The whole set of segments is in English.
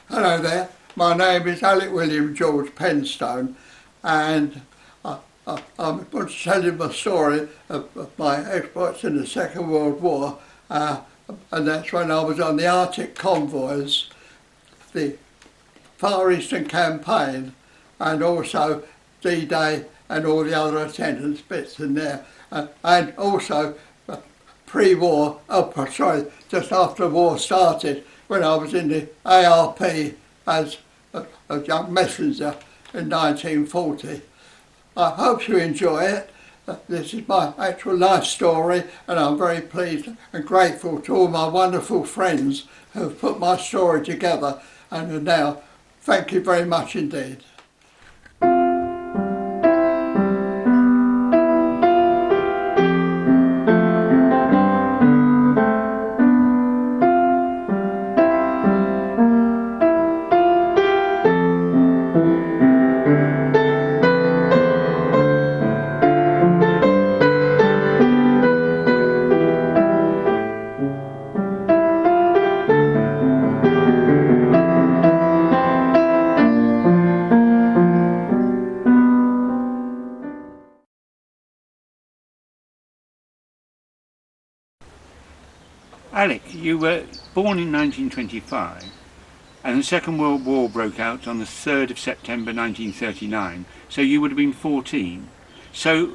Hello there, my name is Alec William George Penstone, and I want to tell you my story of my exploits in the Second World War, and that's when I was on the Arctic Convoys, the Far Eastern Campaign, and also D-Day and all the other attendance bits in there, and also pre-war, just after the war started, when I was in the ARP as a young messenger in 1940. I hope you enjoy it. This is my actual life story, and I'm very pleased and grateful to all my wonderful friends who have put my story together, and now thank you very much indeed. Alec, you were born in 1925 and the Second World War broke out on the 3rd of September 1939, so you would have been 14. So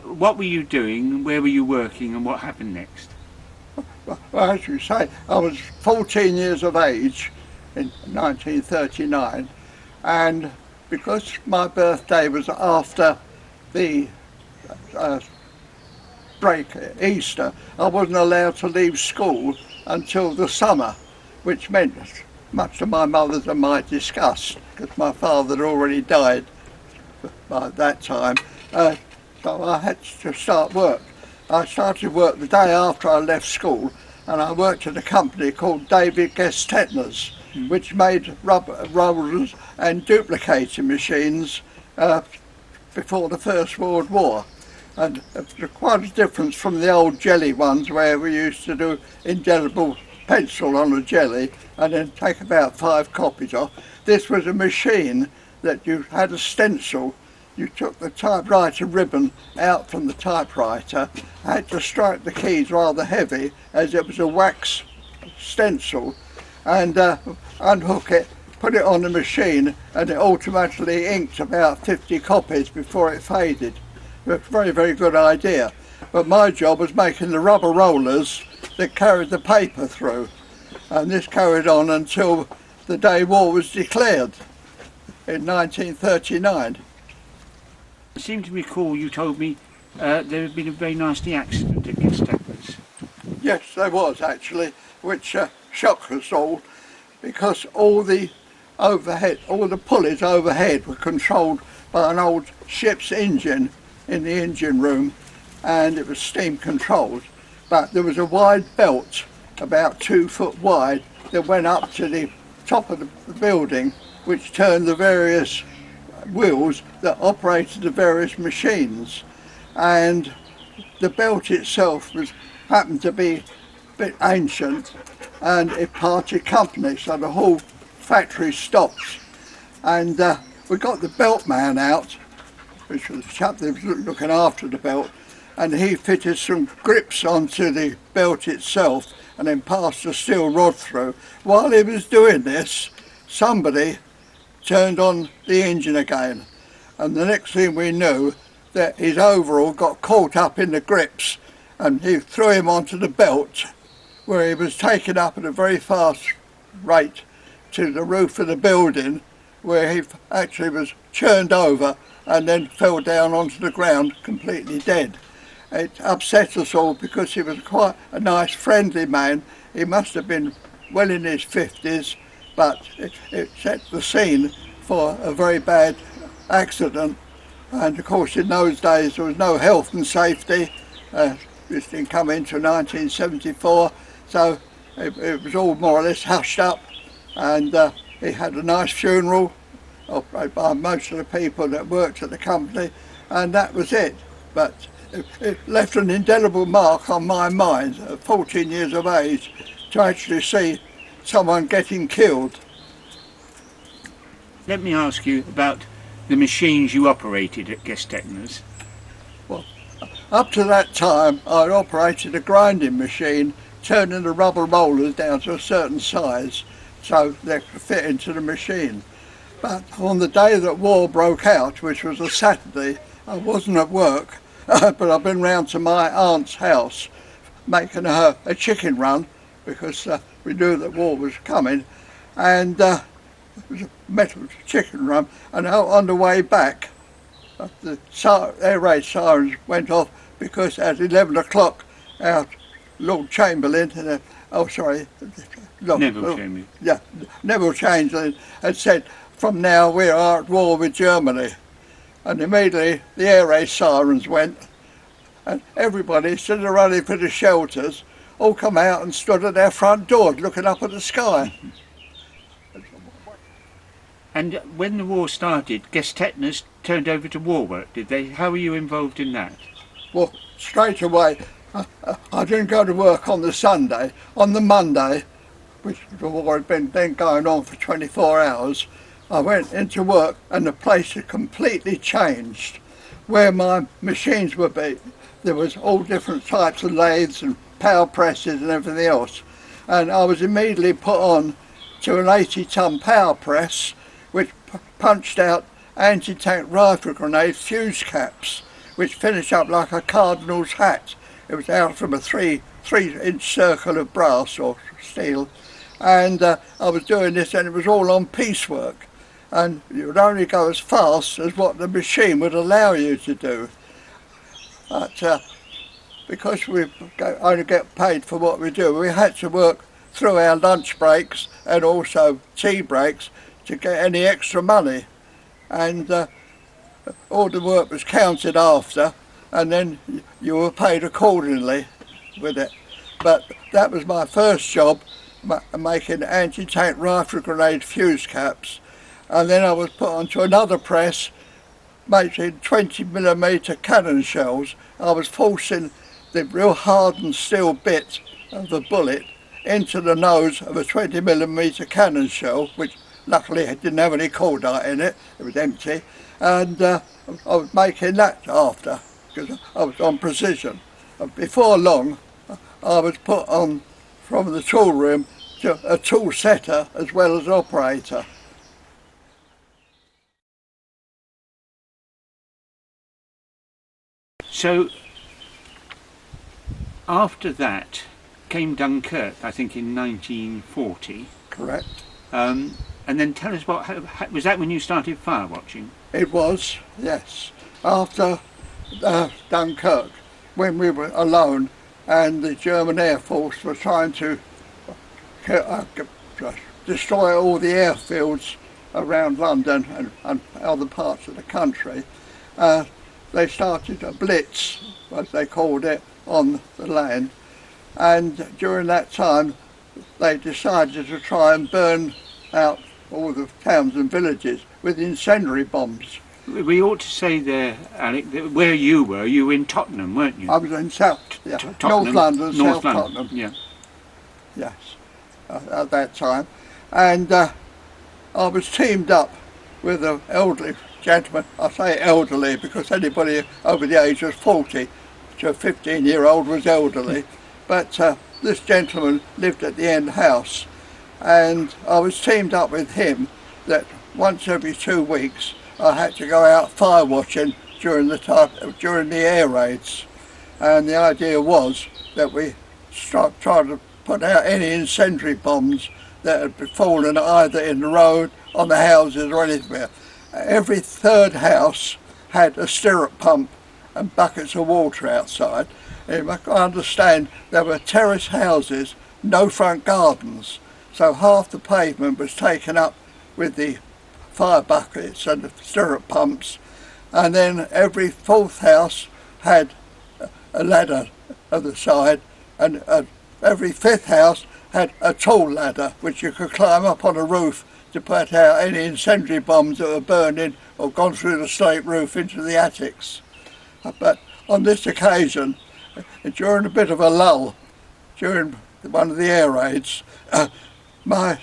what were you doing, where were you working, and what happened next? Well, as you say, I was 14 years of age in 1939, and because my birthday was after the break, Easter, I wasn't allowed to leave school until the summer, which meant, much to my mother's and my disgust, because my father had already died by that time, so I had to start work. I started work the day after I left school, and I worked at a company called David Guest Tetners, which made rubber rollers and duplicating machines before the First World War. And there's quite a difference from the old jelly ones where we used to do indelible pencil on a jelly and then take about 5 copies off. This was a machine that you had a stencil. You took the typewriter ribbon out from the typewriter, had to strike the keys rather heavy as it was a wax stencil, and unhook it, put it on the machine, and it automatically inked about 50 copies before it faded. It was a very, very good idea. But my job was making the rubber rollers that carried the paper through. And this carried on until the day war was declared in 1939. I seem to recall you told me there had been a very nasty accident at Guest Tetners. Yes, there was actually, which shocked us all, because all the pulleys overhead were controlled by an old ship's engine in the engine room, and it was steam controlled, but there was a wide belt about 2 foot wide that went up to the top of the building, which turned the various wheels that operated the various machines, and the belt itself happened to be a bit ancient, and it parted company, so the whole factory stopped. And we got the belt man out, which was the chap that was looking after the belt, and he fitted some grips onto the belt itself and then passed a steel rod through. While he was doing this, somebody turned on the engine again, and the next thing we knew, that his overall got caught up in the grips, and he threw him onto the belt, where he was taken up at a very fast rate to the roof of the building, where he actually was churned over and then fell down onto the ground completely dead. It upset us all because he was quite a nice friendly man. He must have been well in his 50s, but it set the scene for a very bad accident. And of course in those days there was no health and safety. This didn't come into 1974, so it was all more or less hushed up, and he had a nice funeral by most of the people that worked at the company, and that was it. But it left an indelible mark on my mind at 14 years of age to actually see someone getting killed let me ask you about the machines you operated at Gestetner's. Well, up to that time, I operated a grinding machine, turning the rubber rollers down to a certain size so they could fit into the machine. But on the day that war broke out, which was a Saturday, I wasn't at work, but I've been round to my aunt's house making her a chicken run because we knew that war was coming, and it was a metal chicken run, and out on the way back the air raid sirens went off because at 11 o'clock our Lord Chamberlain, Neville Chamberlain. Yeah, Neville Chamberlain had said, from now we are at war with Germany. And immediately the air raid sirens went, and everybody, instead of running for the shelters, all come out and stood at their front doors looking up at the sky. And when the war started, Gestetner's turned over to war work, did they? How were you involved in that? Well, straight away, I didn't go to work on the Sunday. On the Monday, which the war had been then going on for 24 hours, I went into work and the place had completely changed. Where my machines would be, there was all different types of lathes and power presses and everything else. And I was immediately put on to an 80-ton power press, which punched out anti-tank rifle grenade fuse caps, which finished up like a cardinal's hat. It was out from a three-inch circle of brass or steel, and I was doing this, and it was all on piecework, and you would only go as fast as what the machine would allow you to do. But because we only get paid for what we do, we had to work through our lunch breaks and also tea breaks to get any extra money, and all the work was counted after, and then you were paid accordingly with it. But that was my first job, making anti-tank rifle grenade fuse caps, and then I was put onto another press making 20mm cannon shells. I was forcing the real hardened steel bit of the bullet into the nose of a 20mm cannon shell, which luckily it didn't have any cordite in it, it was empty, and I was making that after, because I was on precision. And before long, I was put on from the tool room to a tool setter as well as operator. So, after that came Dunkirk, I think in 1940. Correct. And then tell us was that when you started fire watching? It was, yes. After Dunkirk, when we were alone and the German Air Force were trying to destroy all the airfields around London and other parts of the country, they started a blitz, as they called it, on the land. And during that time, they decided to try and burn out all the towns and villages with incendiary bombs. We ought to say there, Alec, that where you were in Tottenham, weren't you? I was in Tottenham, North London, North South London. Tottenham. Yeah. Yes, at that time. And I was teamed up with an elderly gentleman. I say elderly because anybody over the age of 40 to a 15-year-old was elderly. But this gentleman lived at the end house, and I was teamed up with him that once every 2 weeks I had to go out fire watching during the air raids, and the idea was that we tried to put out any incendiary bombs that had fallen either in the road, on the houses or anywhere. Every third house had a stirrup pump and buckets of water outside. And you can understand there were terrace houses, no front gardens, so half the pavement was taken up with the fire buckets and the stirrup pumps, and then every fourth house had a ladder at the side, and every fifth house had a tall ladder which you could climb up on a roof to put out any incendiary bombs that were burning or gone through the slate roof into the attics. But on this occasion, during a bit of a lull, during one of the air raids, my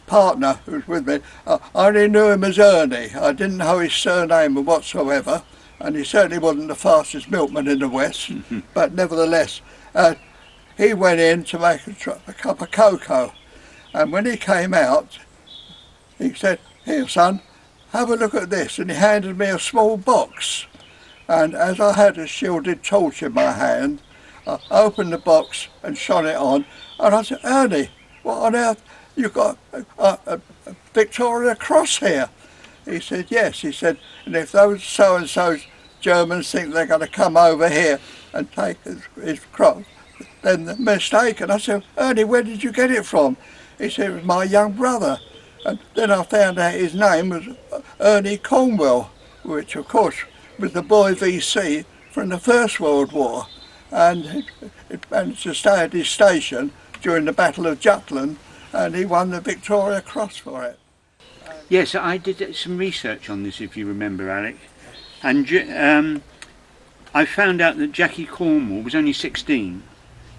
partner who was with me, I only knew him as Ernie. I didn't know his surname whatsoever, and he certainly wasn't the fastest milkman in the West, but nevertheless, he went in to make a cup of cocoa, and when he came out, he said, "Here, son, have a look at this," and he handed me a small box. And as I had a shielded torch in my hand, I opened the box and shone it on, and I said, "Ernie, what on earth, you've got a Victoria Cross here?" He said, "Yes." He said, "And if those so-and-so Germans think they're going to come over here and take his cross, then they're mistaken." I said, "Ernie, where did you get it from?" He said, "It was my young brother." And then I found out his name was Ernie Cornwell, which of course was the boy VC from the First World War, and it managed to stay at his station during the Battle of Jutland, and he won the Victoria Cross for it. Yes, I did some research on this, if you remember, Alec, and I found out that Jackie Cornwall was only 16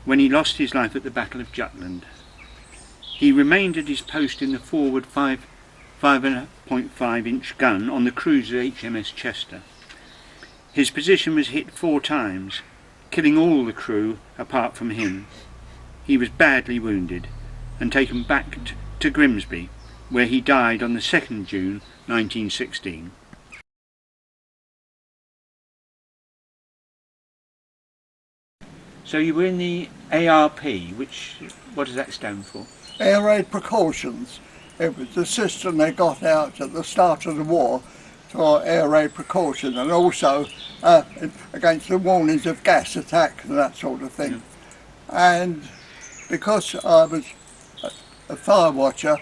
when he lost his life at the Battle of Jutland. He remained at his post in the forward 5.5-inch gun on the cruiser HMS Chester. His position was hit 4 times, killing all the crew apart from him. He was badly wounded and taken back to Grimsby, where he died on the 2nd June 1916. So you were in the ARP, what does that stand for? Air Raid Precautions. It was the system they got out at the start of the war for air raid precautions, and also against the warnings of gas attack and that sort of thing. And because I was a fire watcher,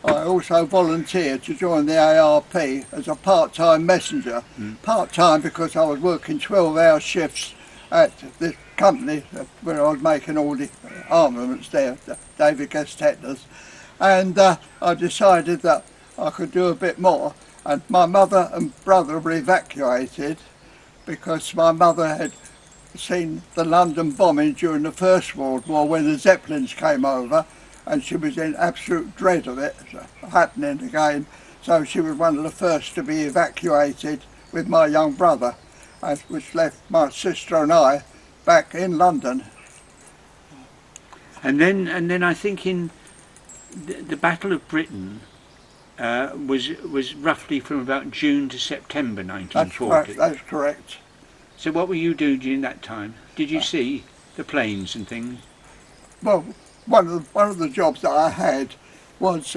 I also volunteered to join the ARP as a part-time messenger. Part-time because I was working 12-hour shifts at the company where I was making all the armaments there, David Gestetner's, and I decided that I could do a bit more. And my mother and brother were evacuated because my mother had seen the London bombing during the First World War when the Zeppelins came over, and she was in absolute dread of it happening again. So she was one of the first to be evacuated with my young brother, which left my sister and I back in London. And then I think in the Battle of Britain was roughly from about June to September 1940. That's correct. So what were you doing during that time? Did you see the planes and things? Well, one of the jobs that I had was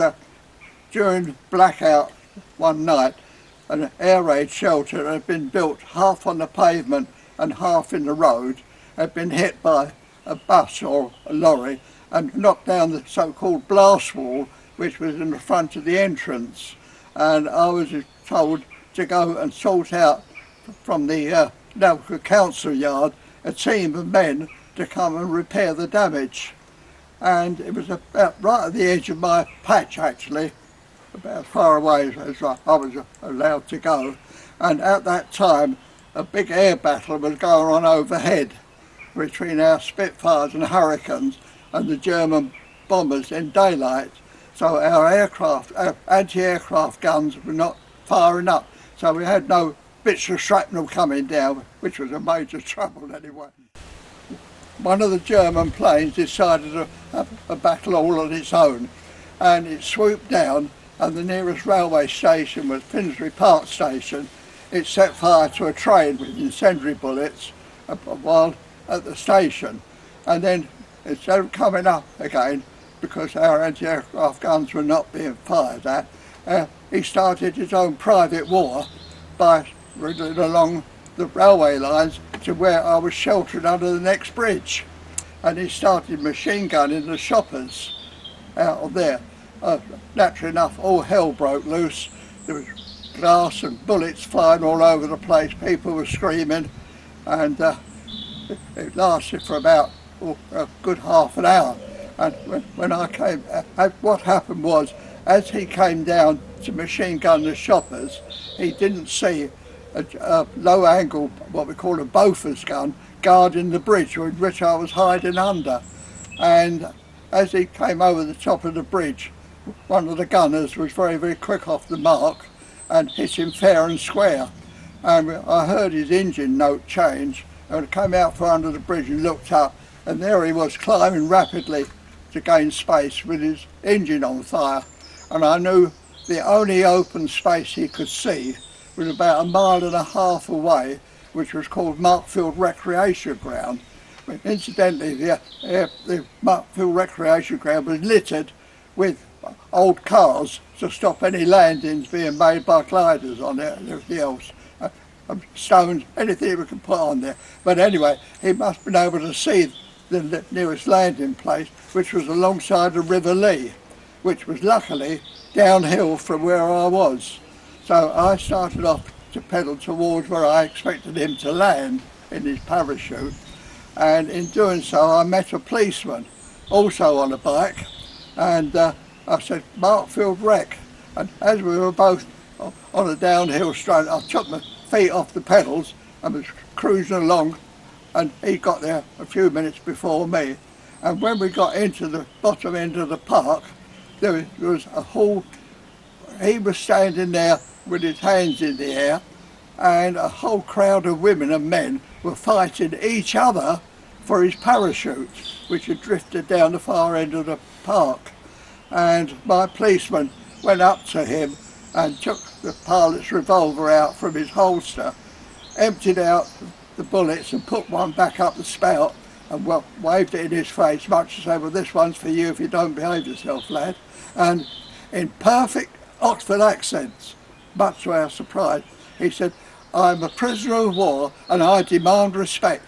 during blackout one night, an air raid shelter that had been built half on the pavement and half in the road had been hit by a bus or a lorry and knocked down the so-called blast wall, which was in the front of the entrance. And I was told to go and sort out from the local council yard a team of men to come and repair the damage. And it was about right at the edge of my patch, actually, about as far away as I was allowed to go. And at that time a big air battle was going on overhead between our Spitfires and Hurricanes and the German bombers in daylight. So our anti-aircraft guns were not firing up, so we had no bits of shrapnel coming down, which was a major trouble anyway. One of the German planes decided to have a battle all on its own, and it swooped down, and the nearest railway station was Finsbury Park Station. It set fire to a train with incendiary bullets while at the station, and then instead of coming up again, because our anti-aircraft guns were not being fired at, he started his own private war by running along the railway lines to where I was sheltered under the next bridge. And he started machine gunning the shoppers out of there. Naturally enough, all hell broke loose. There was glass and bullets flying all over the place. People were screaming, and it lasted for about a good half an hour. And when I came, what happened was, as he came down to machine gun the shoppers, he didn't see a low angle, what we call a Bofors gun, guarding the bridge with which I was hiding under. And as he came over the top of the bridge, one of the gunners was very, very quick off the mark and hit him fair and square. And I heard his engine note change, and I came out from under the bridge and looked up, and there he was climbing rapidly to gain space with his engine on fire. And I knew the only open space he could see was about 1.5 miles away, which was called Markfield Recreation Ground. But incidentally, the Markfield Recreation Ground was littered with old cars to stop any landings being made by gliders on it and everything else. Stones, anything we could put on there. But anyway, he must have been able to see the nearest landing place, which was alongside the River Lee, which was luckily downhill from where I was. So I started off to pedal towards where I expected him to land in his parachute, and in doing so I met a policeman also on a bike, and I said, "Markfield Rec," and as we were both on a downhill straight, I took my feet off the pedals and was cruising along, and he got there a few minutes before me. And when we got into the bottom end of the park, there was a whole, he was standing there with his hands in the air, and a whole crowd of women and men were fighting each other for his parachute, which had drifted down the far end of the park. And my policeman went up to him and took the pilot's revolver out from his holster, emptied out the bullets and put one back up the spout, and waved it in his face, much to say, "Well, this one's for you if you don't behave yourself, lad." And in perfect Oxford accents, much to our surprise, he said, "I'm a prisoner of war and I demand respect."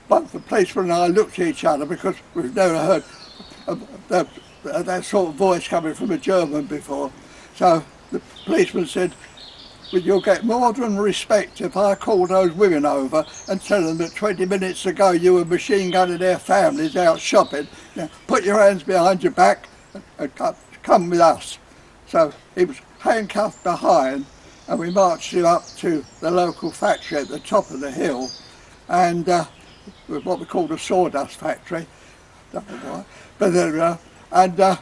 Both the policeman and I looked at each other, because we've never heard that sort of voice coming from a German before. So the policeman said, "Well, you'll get more than respect if I call those women over and tell them that 20 minutes ago you were machine gunning their families out shopping. Now, put your hands behind your back and come with us." So he was handcuffed behind, and we marched him up to the local factory at the top of the hill, and what we called a sawdust factory. Don't know why. But then,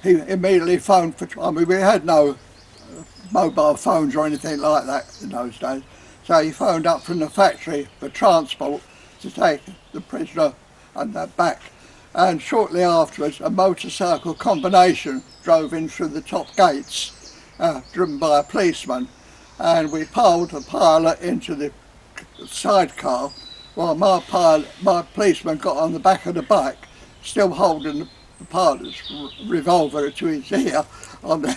he immediately phoned for, I mean, we had no mobile phones or anything like that in those days. So he phoned up from the factory for transport to take the prisoner and that back. And shortly afterwards, a motorcycle combination drove in through the top gates, driven by a policeman, and we piled the pilot into the sidecar, while my policeman got on the back of the bike, still holding the pilot's revolver to his ear, on the,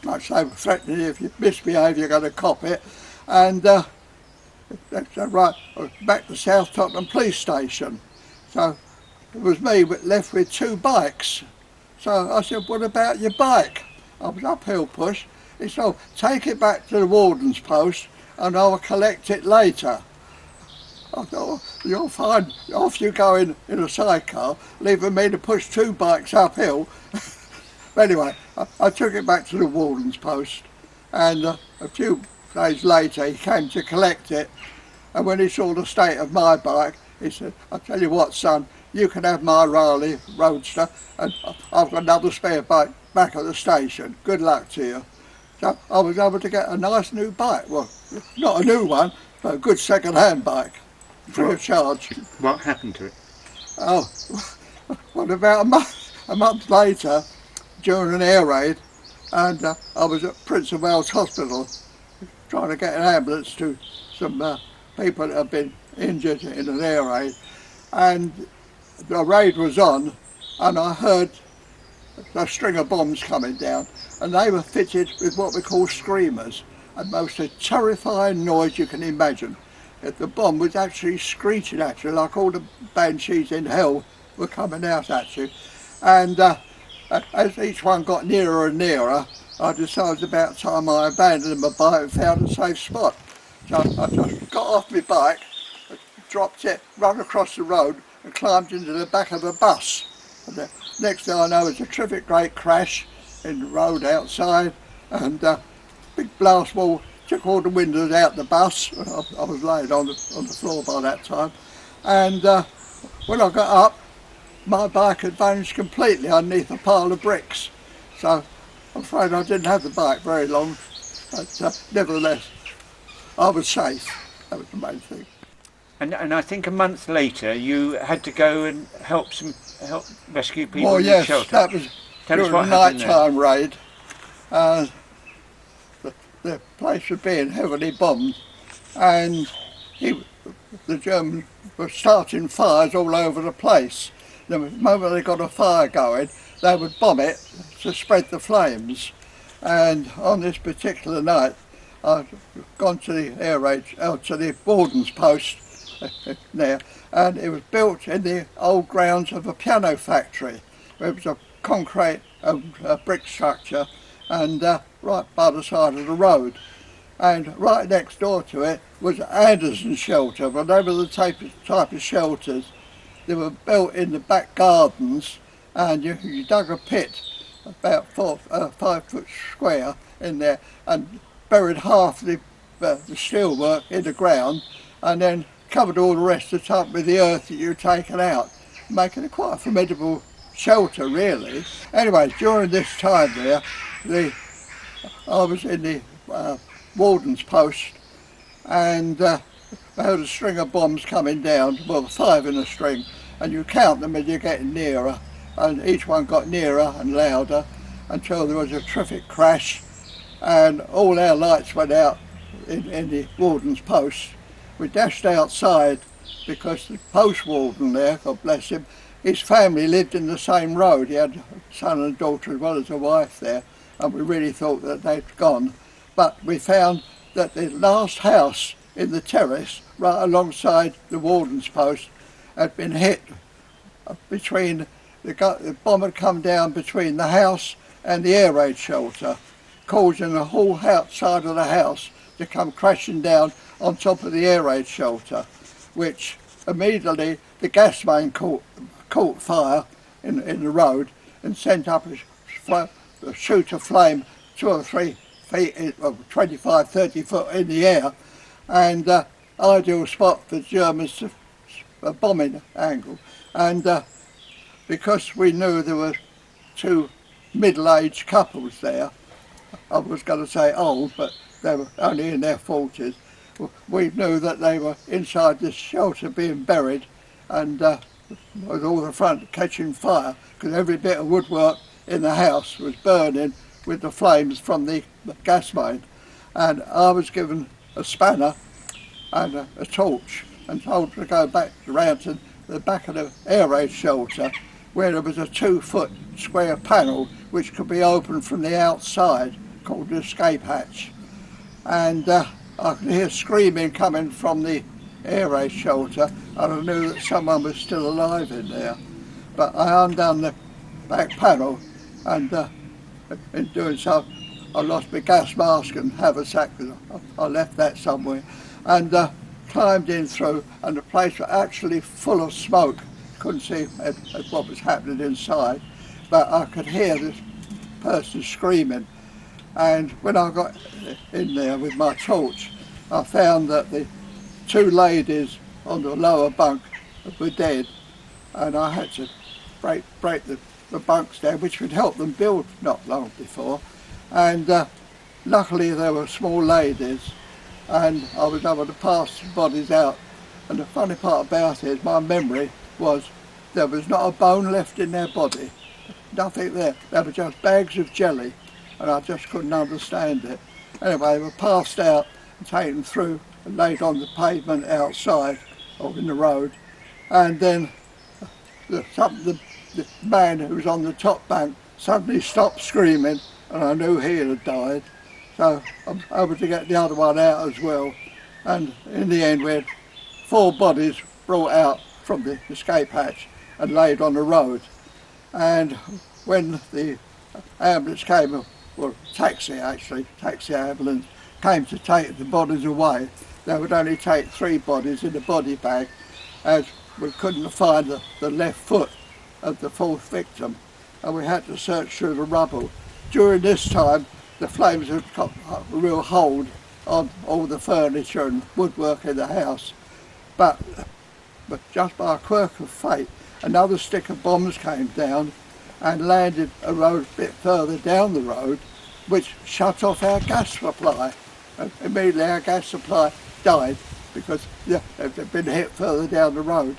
much they were threatening, "If you misbehave you're going to cop it." And that's right, back to South Tottenham Police Station. So it was me left with 2 bikes. So I said, "What about your bike?" I was uphill push. He said, "Oh, take it back to the warden's post and I'll collect it later." I thought, "Oh, you're fine, off you go in a sidecar, leaving me to push 2 bikes uphill." But anyway, I took it back to the warden's post, and a few days later he came to collect it, and when he saw the state of my bike, he said, "I'll tell you what, son, you can have my Riley Roadster, and I've got another spare bike back at the station. Good luck to you." So I was able to get a nice new bike, well, not a new one, but a good second-hand bike, free of charge. What happened to it? Oh, well, about a month later, during an air raid, and I was at Prince of Wales Hospital trying to get an ambulance to some people that had been injured in an air raid, and the raid was on, and I heard a string of bombs coming down, and they were fitted with what we call screamers, and most terrifying noise you can imagine. The bomb was actually screeching at you, like all the banshees in hell were coming out at you. And as each one got nearer and nearer, I decided about time I abandoned my bike and found a safe spot. So I just got off my bike, dropped it, run across the road and climbed into the back of a bus. And the next thing I know, it was a terrific great crash in the road outside, and big blast wall took all the windows out the bus. I was laying on the floor by that time, and when I got up, my bike had vanished completely underneath a pile of bricks. So I'm afraid I didn't have the bike very long, but nevertheless, I was safe. That was the main thing. And I think a month later you had to go and help rescue people Well, in the yes, shelter. that was Tell us during what the happened there. night-time raid. The place was being heavily bombed, and the Germans were starting fires all over the place. The moment they got a fire going, they would bomb it to spread the flames. And on this particular night, I'd gone to the to the warden's post there, and it was built in the old grounds of a piano factory. It was a concrete brick structure, and right by the side of the road. And right next door to it was Anderson's shelter, but they were the type of shelters. They were built in the back gardens, and you dug a pit about 5 foot square in there and buried half the steelwork in the ground, and then covered all the rest of the top with the earth that you'd taken out, making it quite a formidable shelter really. Anyway, during this time there, I was in the warden's post, and I heard a string of bombs coming down, well 5 in a string, and you count them as you're getting nearer, and each one got nearer and louder until there was a terrific crash, and all our lights went out in the warden's post. We dashed outside because the post warden there, God bless him, his family lived in the same road. He had a son and daughter as well as a wife there, and we really thought that they'd gone. But we found that the last house in the terrace, right alongside the warden's post, had been hit between, the bomb had come down between the house and the air raid shelter, causing the whole outside of the house to come crashing down on top of the air raid shelter, which immediately the gas main caught fire in the road and sent up a shoot of flame 2 or 3 feet, 25, 30 foot in the air, and ideal spot for Germans a bombing angle. And because we knew there were 2 middle-aged couples there, I was going to say old, but they were only in their 40s, we knew that they were inside this shelter being buried, and with all the front catching fire, because every bit of woodwork in the house was burning with the flames from the gas main. And I was given a spanner and a torch and told to go back around to the back of the air raid shelter, where there was a 2 foot square panel which could be opened from the outside, called the escape hatch. And I could hear screaming coming from the air raid shelter, and I knew that someone was still alive in there. But I undone the back panel, and in doing so I lost my gas mask and haversack, because I left that somewhere, and climbed in through, and the place was actually full of smoke. Couldn't see what was happening inside, but I could hear this person screaming. And when I got in there with my torch, I found that the 2 ladies on the lower bunk were dead, and I had to break the bunks down, which would help them build not long before. And luckily they were small ladies, and I was able to pass the bodies out. And the funny part about it is my memory was there was not a bone left in their body, nothing there. They were just bags of jelly, and I just couldn't understand it. Anyway, they were passed out and taken through and laid on the pavement outside or in the road, and then the man who was on the top bank suddenly stopped screaming, and I knew he had died. So I was able to get the other one out as well, and in the end we had 4 bodies brought out from the escape hatch and laid on the road. And when the ambulance came, well, taxi ambulance came to take the bodies away, they would only take 3 bodies in the body bag, as we couldn't find the left foot of the 4th victim, and we had to search through the rubble. During this time, the flames had got a real hold on all the furniture and woodwork in the house, but just by a quirk of fate, another stick of bombs came down and landed a road a bit further down the road, which shut off our gas supply. And immediately our gas supply died because they'd been hit further down the road.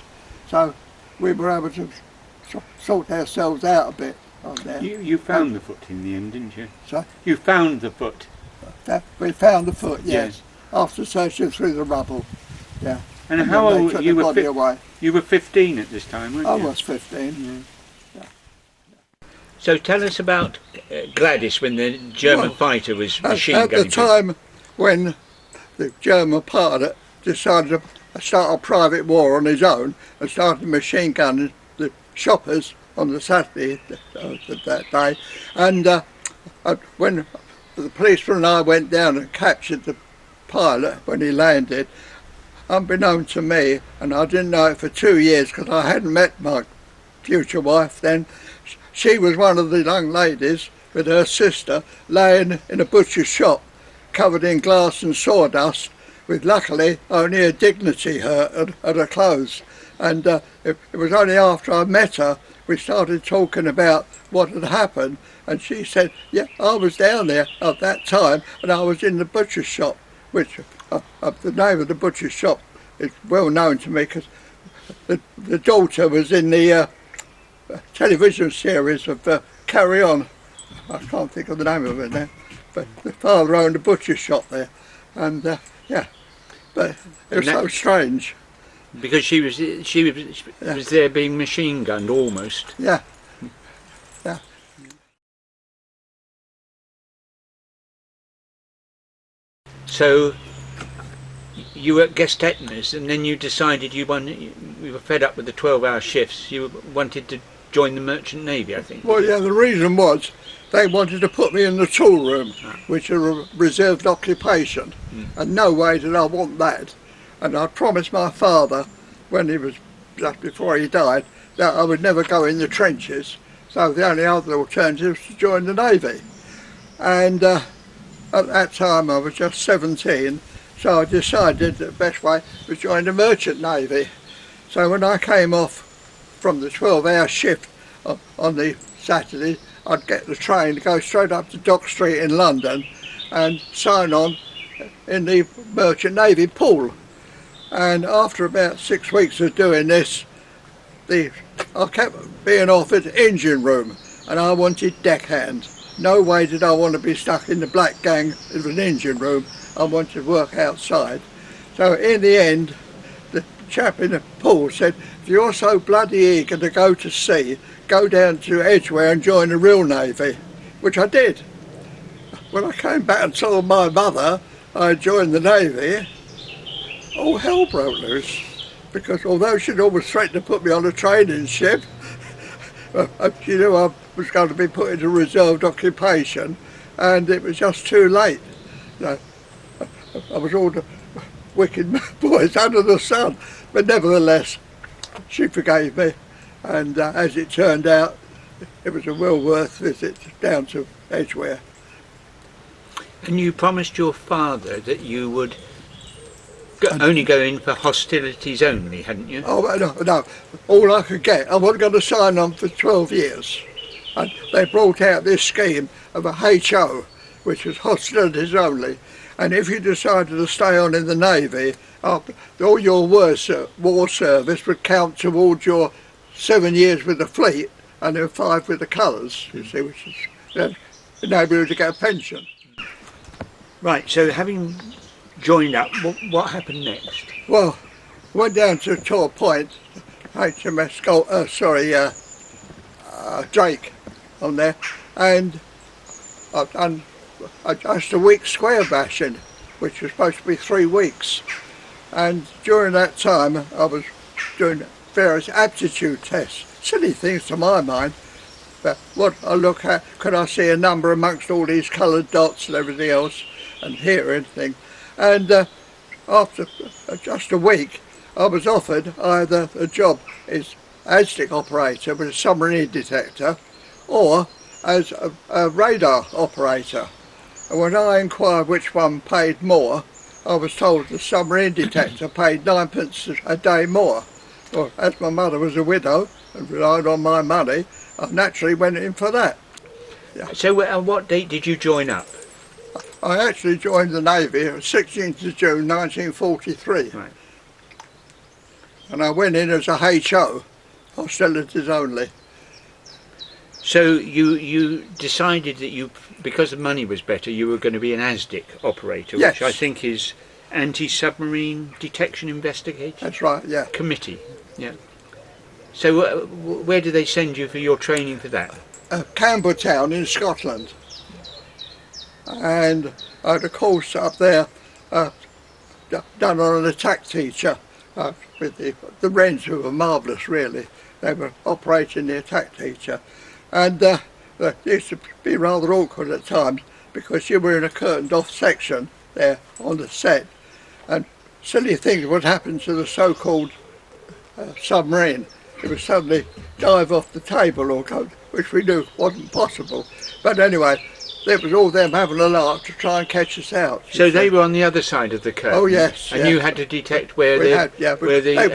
So we were able to sort ourselves out a bit on there. You found the foot in the end, didn't you? So you found the foot? We found the foot, yes, after searching through the rubble. Yeah. And how old you were? You were 15 at this time, weren't you? I was 15. Yeah. So tell us about Gladys when the German fighter was machine gunning. At the time when the German pilot decided to start a private war on his own and started machine gunning the shoppers on the Saturday that day, and when the policeman and I went down and captured the pilot when he landed, unbeknown to me, and I didn't know it for 2 years because I hadn't met my future wife then, she was one of the young ladies with her sister laying in a butcher's shop covered in glass and sawdust with luckily only a dignity hurt at her clothes. And it was only after I met her we started talking about what had happened, and she said, yeah, I was down there at that time and I was in the butcher's shop, which the name of the butcher's shop is well known to me because the daughter was in the television series of Carry On. I can't think of the name of it now, but the father owned a butcher's shop there, and yeah, but it was so strange. Because she was there being machine gunned almost. Yeah. Yeah. So you were at Gestetner's, and then you decided you were fed up with the 12-hour shifts. You wanted to join the Merchant Navy, I think. Well, yeah, the reason was they wanted to put me in the tool room, which is a reserved occupation, and no way did I want that. And I promised my father, when he was just before he died, that I would never go in the trenches. So the only other alternative was to join the Navy. And at that time I was just 17, so I decided that the best way was to join the Merchant Navy. So when I came off from the 12-hour shift on the Saturday, I'd get the train to go straight up to Dock Street in London and sign on in the Merchant Navy pool. And after about 6 weeks of doing this, I kept being offered engine room, and I wanted deckhand. No way did I want to be stuck in the black gang of an engine room. I wanted to work outside. So in the end, the chap in the pool said, if you're so bloody eager to go to sea, go down to Edgware and join the Royal Navy, which I did. When I came back and told my mother I joined the Navy, all hell broke loose, because although she'd always threatened to put me on a training ship, she knew I was going to be put into reserved occupation, and it was just too late. You know, I was all the wicked boys under the sun, but nevertheless, she forgave me, and as it turned out, it was a well worth visit down to Edgware. And you promised your father that you would only go in for hostilities only, hadn't you? Oh, no, all I could get. I wasn't going to sign on for 12 years. And they brought out this scheme of a HO, which was hostilities only. And if you decided to stay on in the Navy, all your war service would count towards your 7 years with the fleet and then 5 with the colours, you see, which is enabled you to get a pension. Right, so having joined up, what happened next? Well, went down to Tor Point, HMS Drake on there, and I've done just a week's square bashing, which was supposed to be 3 weeks. And during that time I was doing various aptitude tests, silly things to my mind, but what I look at, could I see a number amongst all these coloured dots and everything else, and hear anything. And after just a week I was offered either a job as ASDIC operator with a submarine detector, or as a radar operator. And when I inquired which one paid more, I was told the submarine detector paid 9p a day more. Well, as my mother was a widow, and relied on my money, I naturally went in for that. So what date did you join up? I actually joined the Navy on 16th of June 1943. Right. And I went in as a HO, hostilities only. So you decided that because the money was better, you were going to be an ASDIC operator, Yes. which I think is Anti-Submarine Detection Investigator That's right, yeah. Committee. Yeah. So where did they send you for your training for that? Campbelltown in Scotland. And I had a course up there done on an attack teacher with the Wrens, who were marvellous really. They were operating the attack teacher. And it used to be rather awkward at times because you were in a curtained off section there on the set, and silly things would happen to the so-called submarine. It would suddenly dive off the table or go, which we knew wasn't possible. But anyway, it was all them having a lark to try and catch us out. So they were on the other side of the curtain? Oh yes. And yes. you had to detect where we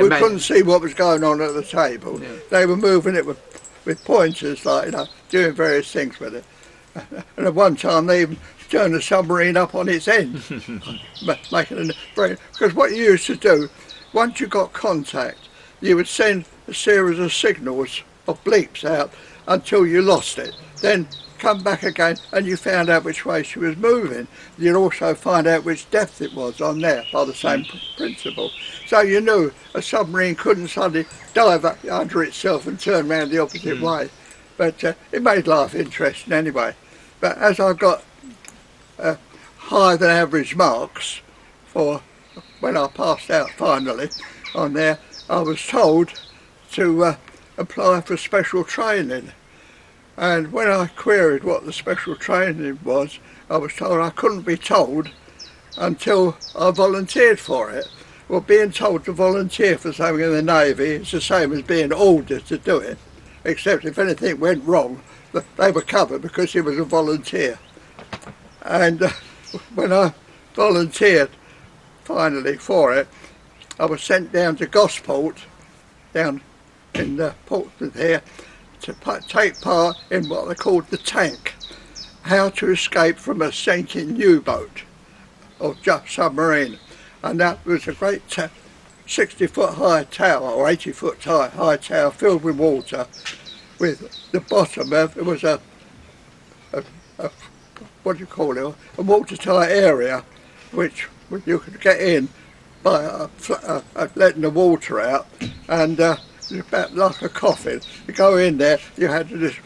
couldn't see what was going on at the table. Yeah. They were moving it with pointers, like, you know, doing various things with it. And at one time they even turned the submarine up on its end, making it because what you used to do, once you got contact, you would send a series of signals of bleeps out until you lost it. Then come back again and you found out which way she was moving. You'd also find out which depth it was on there by the same principle. So you knew a submarine couldn't suddenly dive up under itself and turn around the opposite way. But it made life interesting anyway. But as I got higher than average marks for when I passed out finally on there, I was told to apply for special training. And when I queried what the special training was, I was told I couldn't be told until I volunteered for it. Well, being told to volunteer for something in the Navy is the same as being ordered to do it, except if anything went wrong, they were covered because he was a volunteer. And when I volunteered finally for it, I was sent down to Gosport, down in Portsmouth here, to take part in what they called the tank, how to escape from a sinking U-boat or submarine. And that was a great 60-foot high tower or 80-foot high tower filled with water, with the bottom of it was a what do you call it, a watertight area which you could get in by letting the water out, and about like a coffin. You go in there, you had to just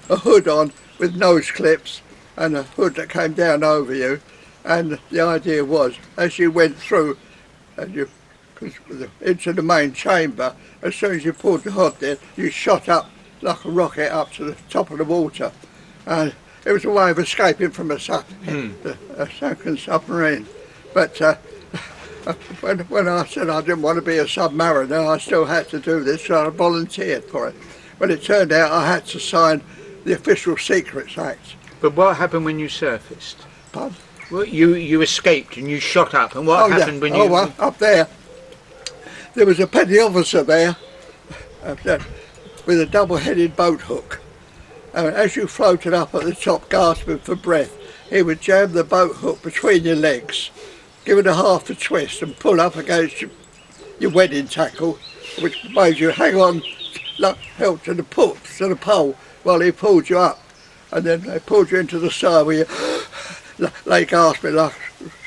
a hood on with nose clips and a hood that came down over you, and the idea was as you went through and into the main chamber, as soon as you pulled the hood there, you shot up like a rocket up to the top of the water, and it was a way of escaping from a sunken submarine. But when I said I didn't want to be a submariner, I still had to do this, so I volunteered for it. But it turned out I had to sign the Official Secrets Act. But what happened when you surfaced? Pardon? Well, you escaped and you shot up, and what happened when you... well, up there was a petty officer there with a double-headed boat hook. And as you floated up at the top gasping for breath, he would jam the boat hook between your legs, give it a half a twist and pull up against your wedding tackle, which made you hang on, held to the pole while he pulled you up. And then they pulled you into the side where you lay gasping like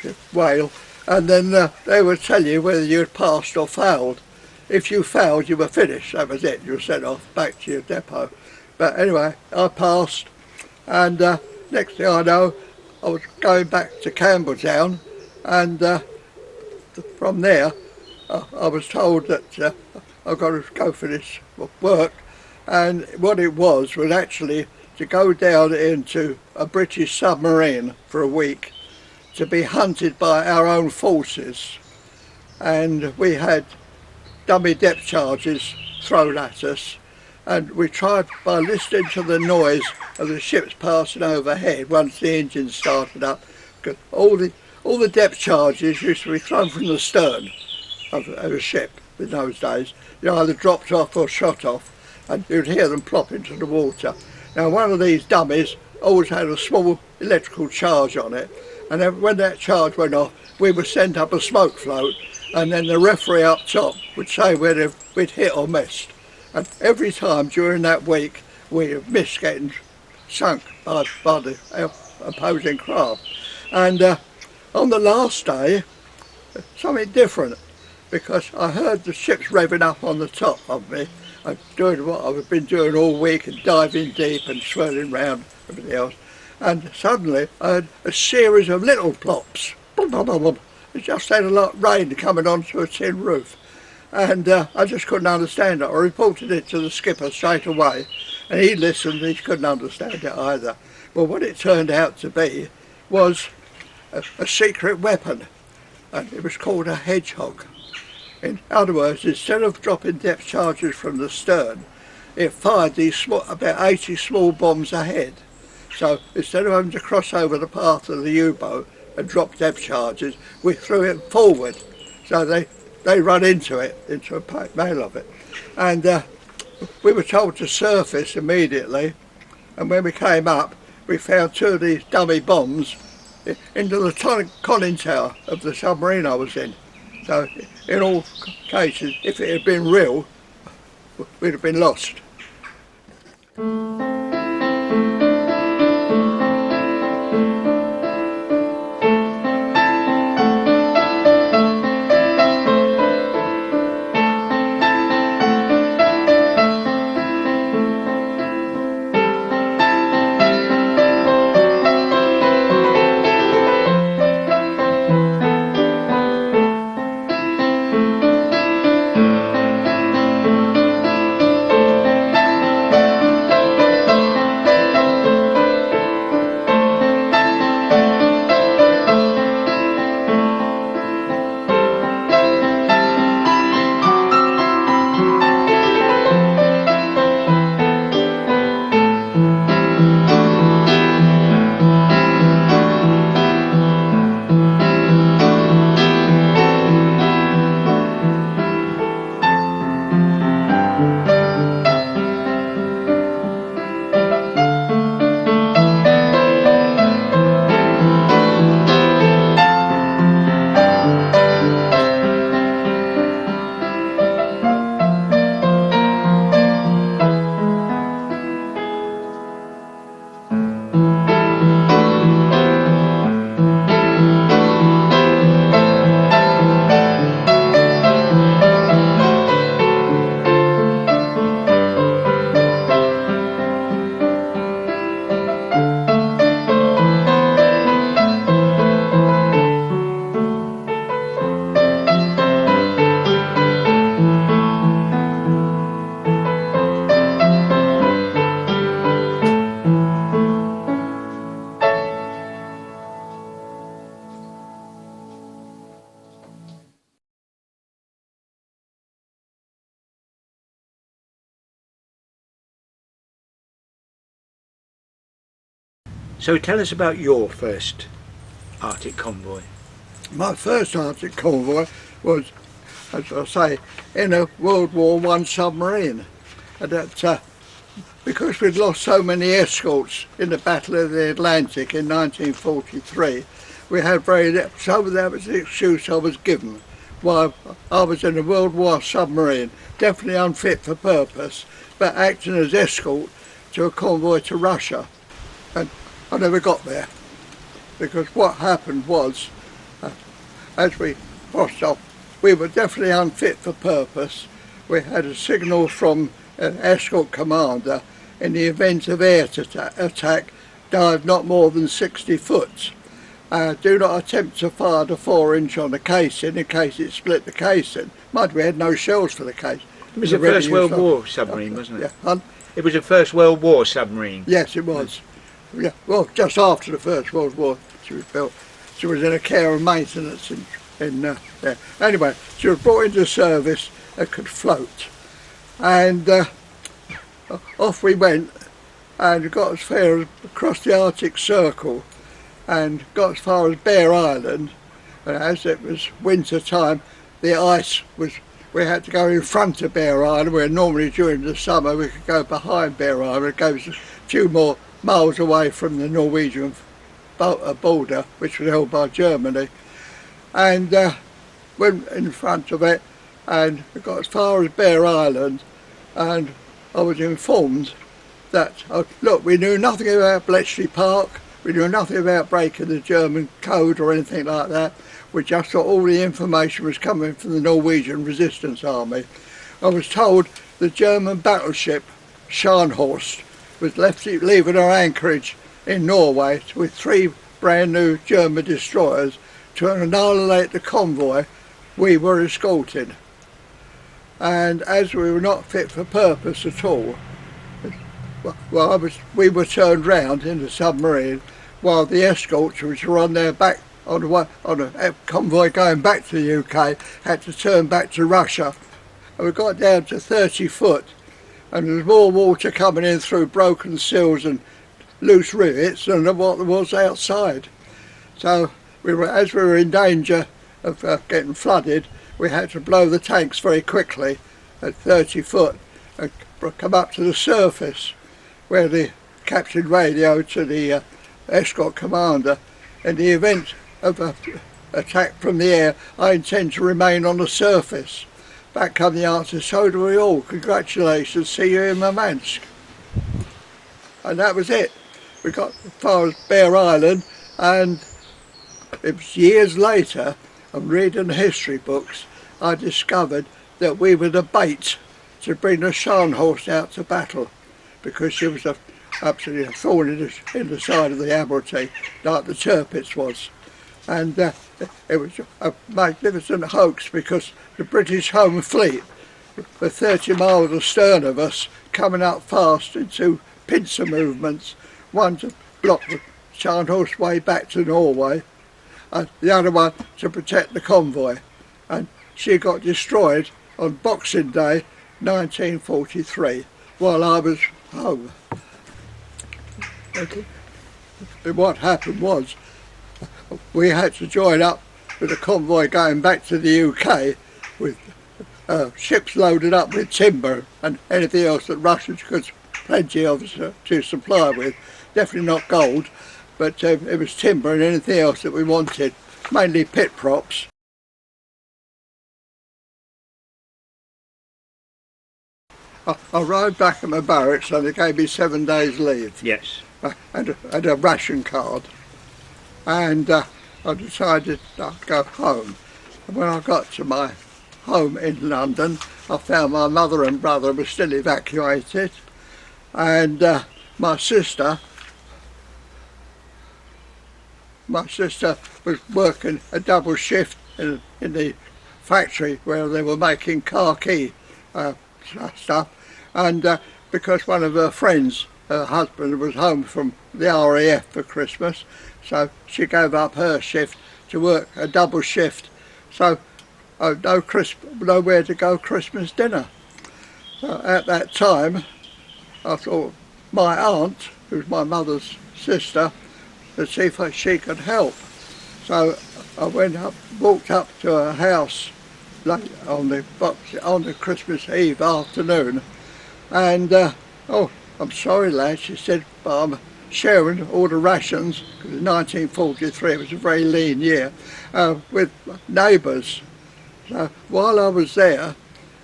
a whale, and then they would tell you whether you had passed or failed. If you failed, you were finished. That was it. You were sent off back to your depot. But anyway, I passed, and next thing I know, I was going back to Campbelltown, and from there, I was told that I've got to go for this work, and what it was actually to go down into a British submarine for a week, to be hunted by our own forces, and we had dummy depth charges thrown at us, and we tried by listening to the noise of the ships passing overhead once the engines started up, because all the depth charges used to be thrown from the stern of a ship in those days. You either dropped off or shot off, and you'd hear them plop into the water. Now one of these dummies always had a small electrical charge on it, and then when that charge went off, we would send up a smoke float, and then the referee up top would say whether we'd hit or missed. And every time during that week we missed getting sunk by the opposing craft. And on the last day, something different, because I heard the ships revving up on the top of me, and doing what I've been doing all week, and diving deep and swirling round everything else. And suddenly I heard a series of little plops. It just sounded like rain coming onto a tin roof. And I just couldn't understand it. I reported it to the skipper straight away, and he listened, he couldn't understand it either. Well, what it turned out to be was a secret weapon, and it was called a hedgehog. In other words, instead of dropping depth charges from the stern, it fired these about 80 small bombs ahead. So instead of having to cross over the path of the U-boat and drop depth charges, we threw it forward. So they run into it, into a mail of it. And we were told to surface immediately, and when we came up, we found two of these dummy bombs into the conning tower of the submarine I was in. So in all cases, if it had been real, we'd have been lost. So tell us about your first Arctic convoy. My first Arctic convoy was, as I say, in a World War I submarine. And that, because we'd lost so many escorts in the Battle of the Atlantic in 1943, we had so that was the excuse I was given while I was in a World War submarine, definitely unfit for purpose, but acting as escort to a convoy to Russia. And I never got there, because what happened was, as we crossed off, we were definitely unfit for purpose. We had a signal from an escort commander: in the event of air attack, dive not more than 60 foot. Do not attempt to fire the 4-inch on the casing in case it split the casing. Mind, we had no shells for the case. It was a First World War submarine, wasn't it? Yeah. It was a First World War submarine. Yes, it was. Yeah. Well, just after the First World War she was built. She was in a care and maintenance in there. Anyway, she was brought into service and could float. And off we went, and got as far as across the Arctic Circle, and got as far as Bear Island. And as it was winter time, the ice was we had to go in front of Bear Island, where normally during the summer we could go behind Bear Island. It goes a few more miles away from the Norwegian border, which was held by Germany. And went in front of it, and we got as far as Bear Island, and I was informed that, look, we knew nothing about Bletchley Park, we knew nothing about breaking the German code or anything like that. We just thought all the information was coming from the Norwegian Resistance Army. I was told the German battleship Scharnhorst was leaving her anchorage in Norway with 3 brand new German destroyers to annihilate the convoy we were escorting. And as we were not fit for purpose at all, we were turned round in the submarine while the escorts, which were on their back on a convoy going back to the UK, had to turn back to Russia. And we got down to 30 foot, and there was more water coming in through broken sills and loose rivets than what there was outside. So as we were in danger of getting flooded, we had to blow the tanks very quickly at 30 foot and come up to the surface, where the captain radioed to the escort commander, in the event of an attack from the air, I intend to remain on the surface. Back come the answer, so do we all, congratulations, see you in Murmansk. And that was it. We got as far as Bear Island, and it was years later, I'm reading the history books, I discovered that we were the bait to bring the Scharnhorst out to battle, because she was absolutely a thorn in the side of the Admiralty, like the Tirpitz was. And it was a magnificent hoax, because the British Home Fleet were 30 miles astern of us, coming up fast into pincer movements, one to block the Scharnhorst's way back to Norway, and the other one to protect the convoy. And she got destroyed on Boxing Day 1943 while I was home. And what happened was, we had to join up with a convoy going back to the UK with ships loaded up with timber and anything else that Russians could plenty of to supply with. Definitely not gold, but it was timber and anything else that we wanted, mainly pit props. I arrived back at my barracks and they gave me 7 days leave. Yes. And a ration card. And I decided I'd go home. And when I got to my home in London, I found my mother and brother were still evacuated, and my sister was working a double shift in the factory where they were making khaki stuff, and because one of her friends, her husband, was home from the RAF for Christmas, so she gave up her shift to work a double shift, so nowhere to go Christmas dinner. So at that time I thought my aunt, who's my mother's sister, to see if she could help. So I walked up to her house late on the Christmas Eve afternoon, and oh, I'm sorry lad, she said, but I'm sharing all the rations, because in 1943 it was a very lean year, with neighbours. So while I was there,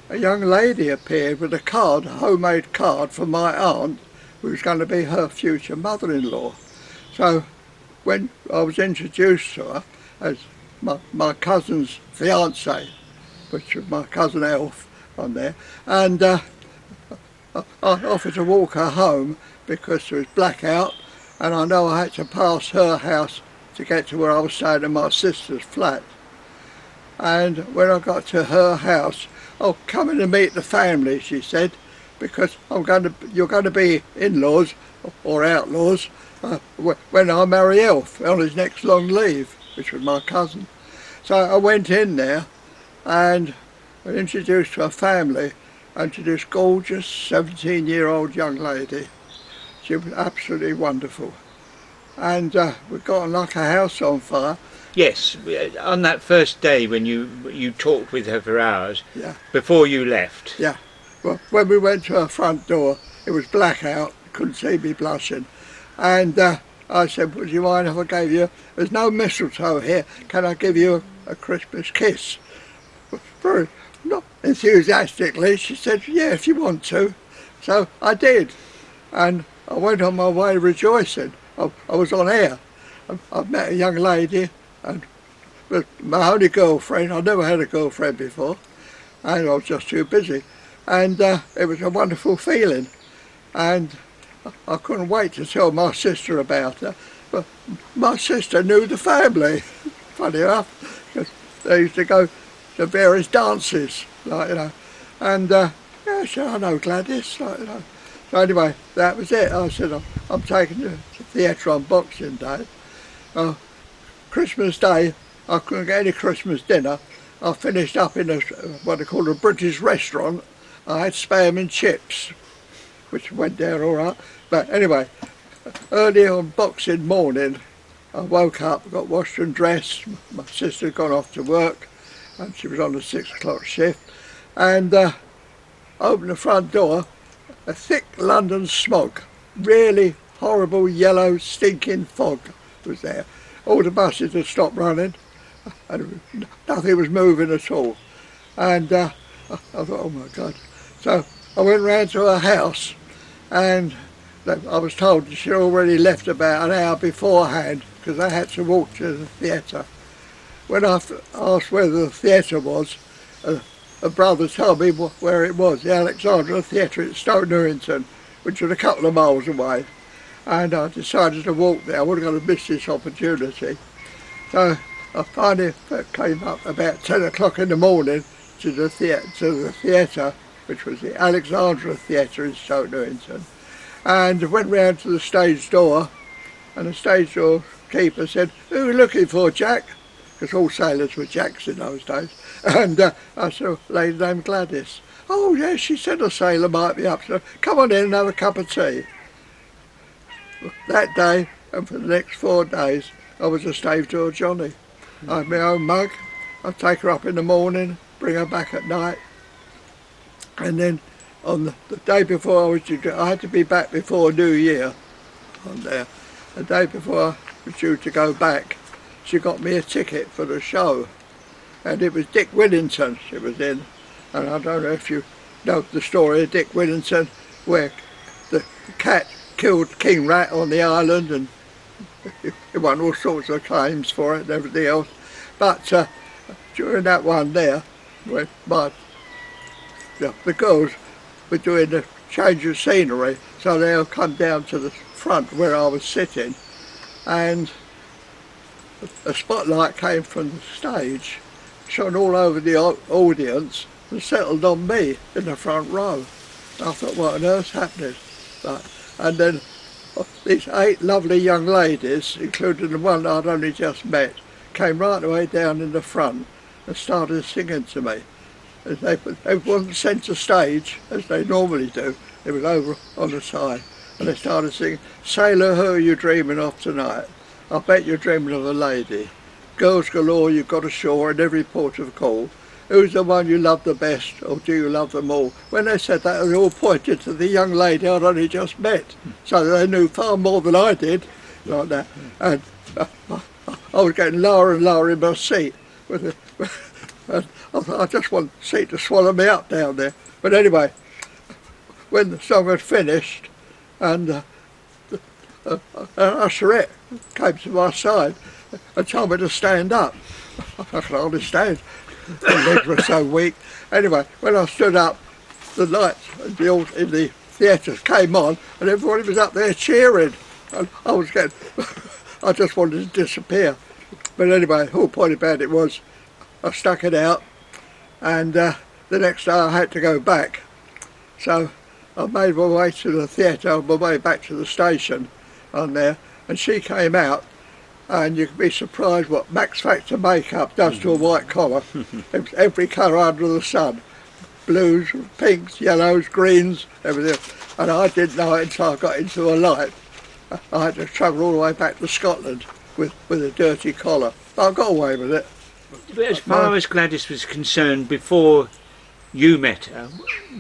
a young lady appeared with a card, a homemade card from my aunt, who was going to be her future mother-in-law. So when I was introduced to her as my cousin's fiancée, which was my cousin Elf on there, and I offered to walk her home because there was blackout, and I know I had to pass her house to get to where I was staying in my sister's flat. And when I got to her house, "Oh, come in and meet the family," she said, "because you're going to be in-laws or outlaws when I marry Elf on his next long leave," which was my cousin. So I went in there and was introduced to her family, and to this gorgeous 17-year-old young lady. She was absolutely wonderful. and we got like a house on fire. Yes, on that first day when you talked with her for hours, Yeah, before you left. yeah. Well, when we went to her front door, it was blackout, couldn't see me blushing, and I said, would you mind if I gave you, there's no mistletoe here, can I give you a Christmas kiss? Very not enthusiastically, she said, yeah, if you want to. So I did, and I went on my way rejoicing. I was on air. I met a young lady, and was my only girlfriend. I never had a girlfriend before, and I was just too busy. And it was a wonderful feeling, and I couldn't wait to tell my sister about her. But my sister knew the family, funny enough, 'cause they used to go to various dances, like, you know, and yeah, so I know Gladys, like, you know. So anyway, that was it. I said, I'm taking you to theatre on Boxing Day. Christmas Day, I couldn't get any Christmas dinner. I finished up in a, what they call a British restaurant. I had spam and chips, which went down all right. But anyway, early on Boxing morning, I woke up, got washed and dressed. My sister had gone off to work, and she was on the 6 o'clock shift. And opened the front door, a thick London smog, really horrible yellow stinking fog was there. All the buses had stopped running, and nothing was moving at all. And I thought, oh my God. So I went round to her house, and I was told she'd already left about an hour beforehand because I had to walk to the theatre. When I asked where the theatre was, a brother told me where it was, the Alexandra Theatre at Stoke Newington, which was a couple of miles away. And I decided to walk there. I wasn't going to miss this opportunity. So I finally came up about 10 o'clock in the morning to the theatre, which was the Alexandra Theatre in Stoke Newington, and went round to the stage door, and the stage door keeper said, who are you looking for, Jack? Because all sailors were Jacks in those days. And I said, a lady named Gladys. Oh yes, she said a sailor might be up, so come on in and have a cup of tea. That day, and for the next 4 days, I was a stave door Johnny. I had my own mug. I'd take her up in the morning, bring her back at night, and then on the day before I was due to, I had to be back before New Year on there. The day before I was due to go back, she got me a ticket for the show, and it was Dick Whittington she was in. And I don't know if you know the story of Dick Whittington, where the cat killed King Rat on the island, and he won all sorts of claims for it and everything else. But during that one there, when the girls were doing the change of scenery, so they'll come down to the front where I was sitting, and a spotlight came from the stage, shone all over the audience and settled on me in the front row. I thought, what on earth's happening? And then these 8 lovely young ladies, including the one I'd only just met, came right away down in the front and started singing to me. They wasn't centre stage as they normally do, it was over on the side, and they started singing, sailor, who are you dreaming of tonight? I bet you're dreaming of a lady. Girls galore you've got ashore in every port of call. Who's the one you love the best, or do you love them all? When they said that, they all pointed to the young lady I'd only just met. So they knew far more than I did, like that. And I was getting lower and lower in my seat. And I thought, I just want the seat to swallow me up down there. But anyway, when the song had finished, and an usherette came to my side and told me to stand up. I could hardly stand. My legs were so weak. Anyway, when I stood up, the lights in the theatre came on, and everybody was up there cheering. And I was getting, I just wanted to disappear. But anyway, the whole point about it was, I stuck it out, and the next day I had to go back. So I made my way to the theatre, on my way back to the station on there, and she came out, and you can be surprised what Max Factor makeup does to a white collar. Every colour under the sun. Blues, pinks, yellows, greens, everything. And I didn't know it until I got into a light. I had to travel all the way back to Scotland with a dirty collar. But I got away with it. But as far as Gladys was concerned, before you met her,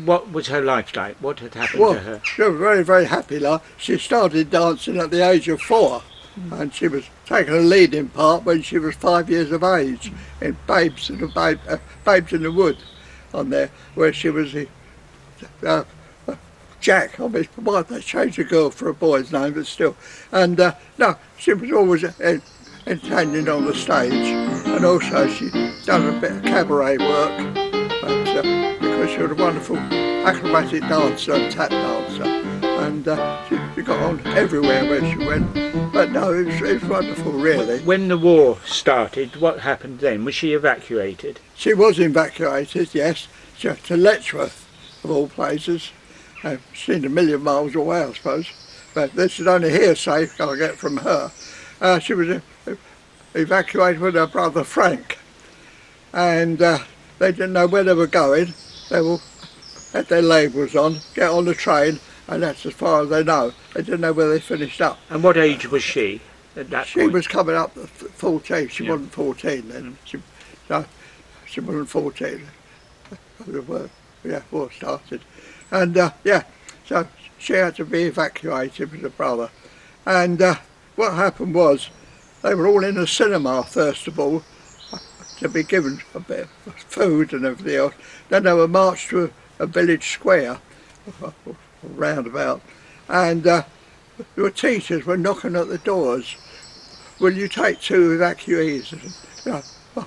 what was her life like? What had happened to her? She was a very, very happy life. She started dancing at the age of 4, and she was taking a leading part when she was 5 years of age in Babes in the Wood, on there, where she was the Jack. I mean, why they changed a girl for a boy's name, but still. And no, she was always entertaining on the stage, and also she done a bit of cabaret work, but, because she was a wonderful acrobatic dancer and tap dancer, and she got on everywhere where she went. But no, it was wonderful, really. When the war started, what happened then? Was she evacuated? She was evacuated, yes, to Letchworth, of all places. She's a million miles away, I suppose, but this is only hearsay I get from her. She was evacuated with her brother Frank, and they didn't know where they were going. They all had their labels on, get on the train, and that's as far as they know. They didn't know where they finished up. And what age was she at that point? She was coming up 14. She wasn't 14 then. She wasn't 14. War started. And so she had to be evacuated with her brother. And what happened was, they were all in a cinema first of all, to be given a bit of food and everything else. Then they were marched to a village square, roundabout, and the teachers were knocking at the doors. Will you take 2 evacuees? You know,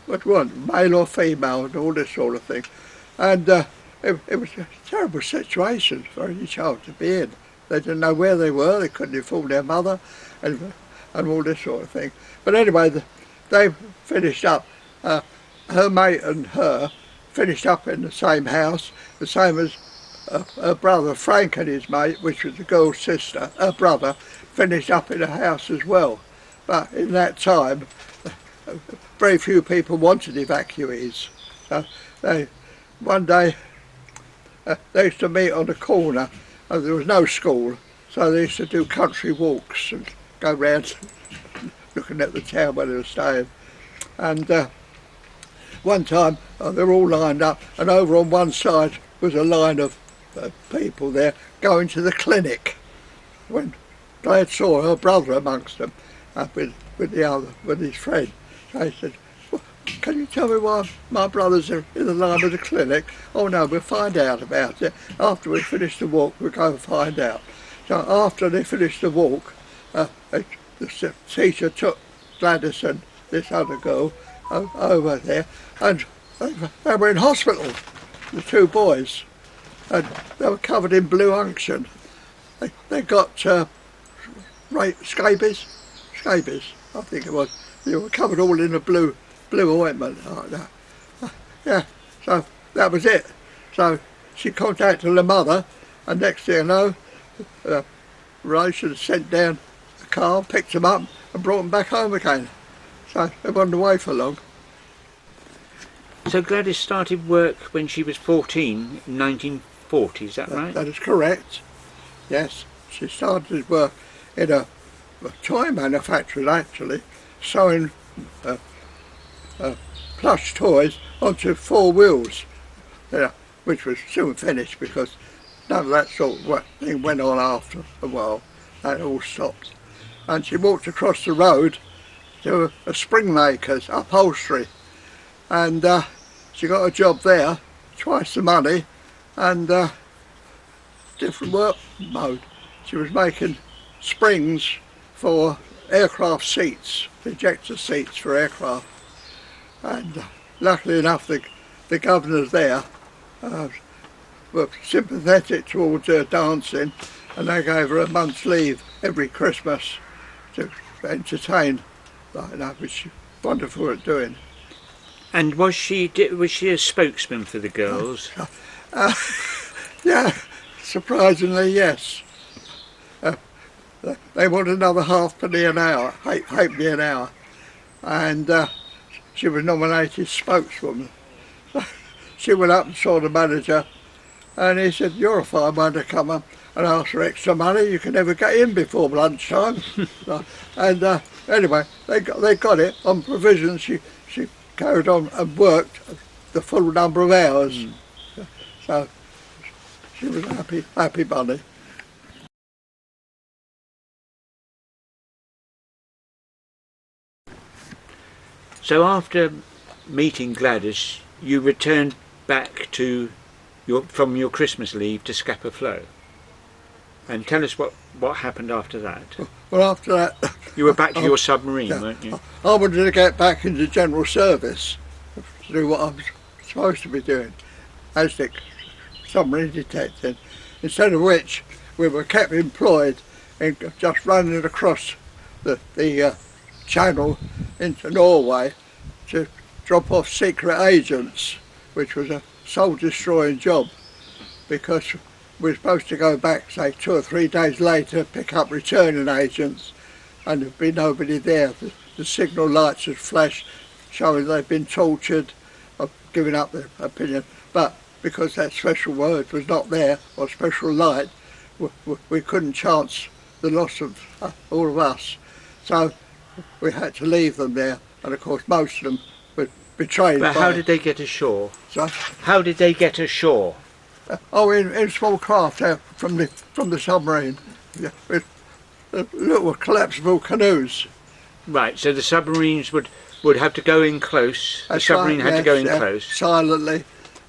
what one, male or female, and all this sort of thing. And it was a terrible situation for any child to be in. They didn't know where they were, they couldn't inform their mother, and all this sort of thing. But anyway, they finished up, her mate and her finished up in the same house, the same as her brother Frank and his mate, which was the girl's sister, her brother, finished up in a house as well. But in that time, very few people wanted evacuees. So one day, they used to meet on the corner, and there was no school, so they used to do country walks and go round looking at the town where they were staying. And one time they were all lined up, and over on one side was a line of people there going to the clinic, when they saw her brother amongst them, with his friend. They said, well, can you tell me why my brother's in the line of the clinic? Oh no, we'll find out about it. After we finish the walk, we'll go and find out. So after they finished the walk, the teacher took Gladys and this other girl over there, and they were in hospital, the 2 boys, and they were covered in blue unction. They got scabies, I think it was. They were covered all in a blue ointment. Yeah, so that was it. So she contacted her mother, and next thing you know, relations sent down a car, picked them up and brought them back home again. So they weren't away for long. So Gladys started work when she was 14 in 1940, is that right? That is correct, yes. She started work in a toy manufacturer, actually, sewing plush toys onto 4 wheels, which was soon finished because none of that sort of thing went on after a while. That all stopped. And she walked across the road to a spring maker's upholstery, and she got a job there, twice the money, and different work mode. She was making springs for aircraft seats, ejector seats for aircraft, and luckily enough the governors there were sympathetic towards her dancing, and they gave her a month's leave every Christmas to entertain like that, which she was wonderful at doing. And was she a spokesman for the girls? Yeah, surprisingly, yes. They want another halfpenny an hour, halfpenny an hour, and she was nominated spokeswoman. She went up and saw the manager, and he said, "You're a fine one to come up. and asked for extra money. You could never get in before lunchtime. And anyway, they got it on provision. She carried on and worked the full number of hours. So she was a happy bunny. So after meeting Gladys, you returned back to from your Christmas leave to Scapa Flow. And tell us what happened after that. Well, after that, you were back to your submarine, weren't you? I wanted to get back into general service to do what I was supposed to be doing, ASDIC, submarine detecting. Instead of which, we were kept employed in just running across the channel into Norway to drop off secret agents, which was a soul-destroying job, because we were supposed to go back, say, 2 or 3 days later, pick up returning agents, and there'd be nobody there. The signal lights had flashed, showing they'd been tortured, or giving up their opinion. But because that special word was not there, or special light, we couldn't chance the loss of all of us. So we had to leave them there, and of course most of them were betrayed. But how did they get ashore? So, how did they get ashore? In small craft out from the submarine, with little collapsible canoes. Right, so the submarines would have to go in close. The submarine had to go in close. Silently,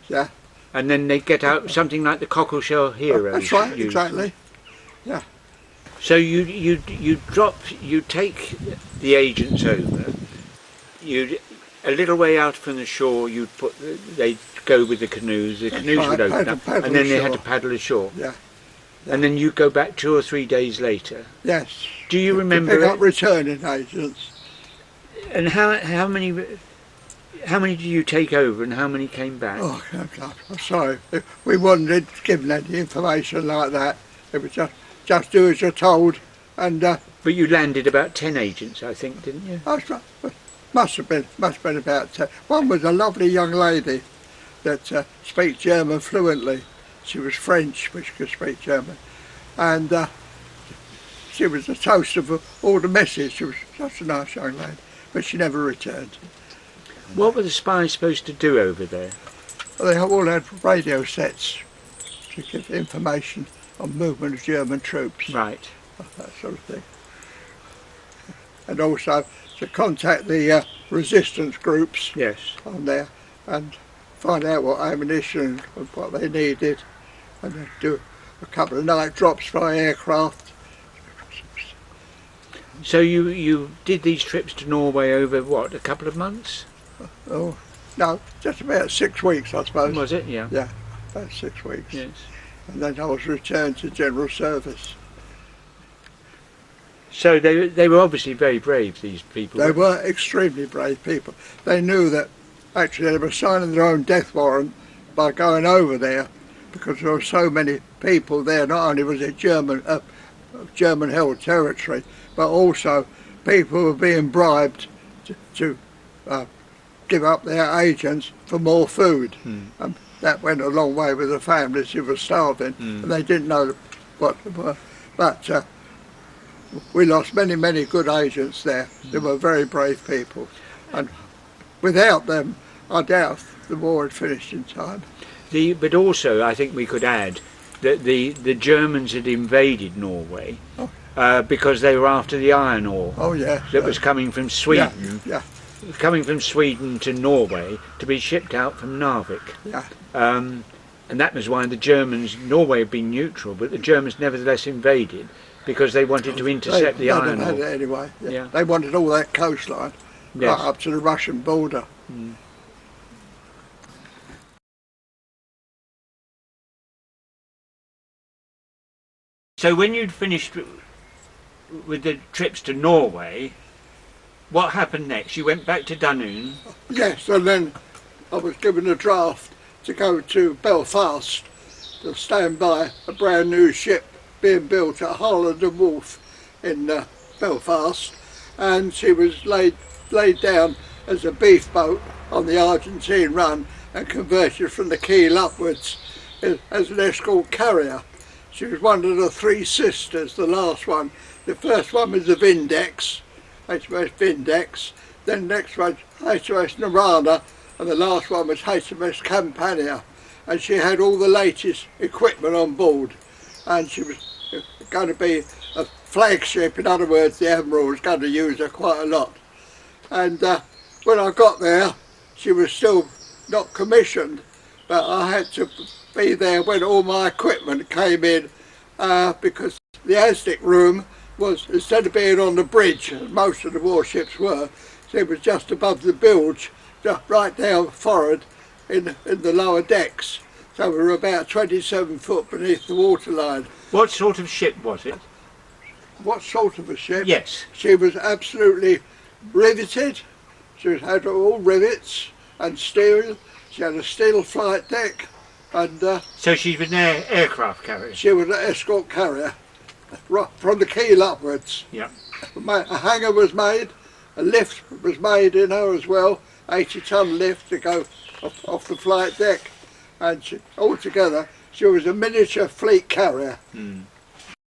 yeah. And then they get out something like the Cockleshell Heroes. That's right, exactly. Yeah. So you take the agents over. A little way out from the shore, they'd go with the canoes. The canoes would open up, and then they had to paddle ashore. Yeah. And then you go back 2 or 3 days later. Yes. Do you remember? Pick up returning agents. And how many did you take over, and how many came back? Oh, I'm sorry. We wasn't given any information like that. It was just do as you're told. And but you landed about 10 agents, I think, didn't you? Must have been about 10. One was a lovely young lady that speaks German fluently. She was French, but she could speak German. And she was the toast of all the messes. She was such a nice young lady, but she never returned. What were the spies supposed to do over there? Well, they all had radio sets to give information on movement of German troops. Right. That sort of thing. And also to contact the resistance groups. Yes. On there and find out what ammunition and what they needed, and then do a couple of night drops by aircraft. So you did these trips to Norway over what, a couple of months? Oh no, just about 6 weeks, I suppose. Was it? Yeah. Yeah, about 6 weeks. Yes. And then I was returned to general service. So they were obviously very brave, these people. They were extremely brave people. They knew that actually they were signing their own death warrant by going over there, because there were so many people there. Not only was it German-held territory, but also people were being bribed to give up their agents for more food. And that went a long way with the families who were starving, and they didn't know what they were. But we lost many good agents there. They were very brave people, and without them I doubt the war had finished in time. But also I think we could add that the Germans had invaded Norway because they were after the iron ore. Oh yeah. That was coming from Sweden. Yeah. Coming from Sweden to Norway to be shipped out from Narvik. Yeah. And that was why the Germans, Norway had been neutral, but the Germans nevertheless invaded, because they wanted to intercept the iron ore. They had it anyway. Yeah. They wanted all that coastline, right up to the Russian border. So when you'd finished with the trips to Norway, what happened next? You went back to Dunoon? Yes, and then I was given a draft to go to Belfast to stand by a brand new ship being built at Harland and Wolff in Belfast, and she was laid down as a beef boat on the Argentine run and converted from the keel upwards as an escort carrier. She was one of the three sisters, the last one. The first one was the Vindex, HMS Vindex, then the next one HMS Narada, and the last one was HMS Campania. And she had all the latest equipment on board, and she was going to be a flagship. In other words, the Admiral was going to use her quite a lot. And when I got there, she was still not commissioned, but I had to be there when all my equipment came in, because the ASDIC room was, instead of being on the bridge, as most of the warships were, it was just above the bilge, just right down forward in the lower decks. So we were about 27 foot beneath the waterline. What sort of ship was it? What sort of a ship? Yes. She was absolutely riveted. She had all rivets and steel. She had a steel flight deck, and so she was an aircraft carrier? She was an escort carrier, from the keel upwards. Yeah. A hangar was made, a lift was made in her as well, 80-ton lift to go off the flight deck, and altogether she was a miniature fleet carrier.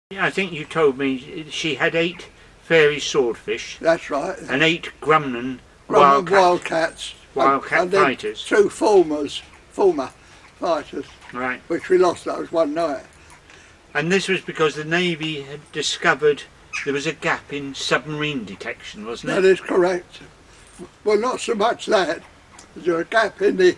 Yeah, I think you told me she had 8 fairy swordfish. That's right. And 8 Grumman Wildcats. Wildcat and fighters. 2 former fighters. Right. Which we lost those one night. And this was because the Navy had discovered there was a gap in submarine detection, wasn't it? That is correct. Well, not so much that. There's a gap in the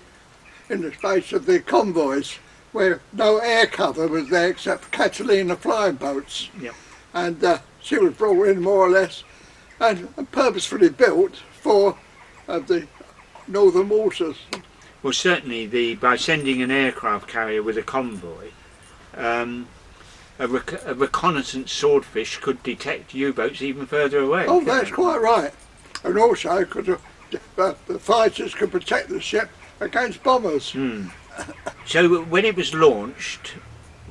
space of the convoys where no air cover was there except for Catalina flying boats. Yep. And she was brought in more or less and purposefully built for the northern waters. Well, certainly by sending an aircraft carrier with a convoy, a reconnaissance swordfish could detect U-boats even further away. Oh, that's quite right. And also because the fighters could protect the ship against bombers. So when it was launched,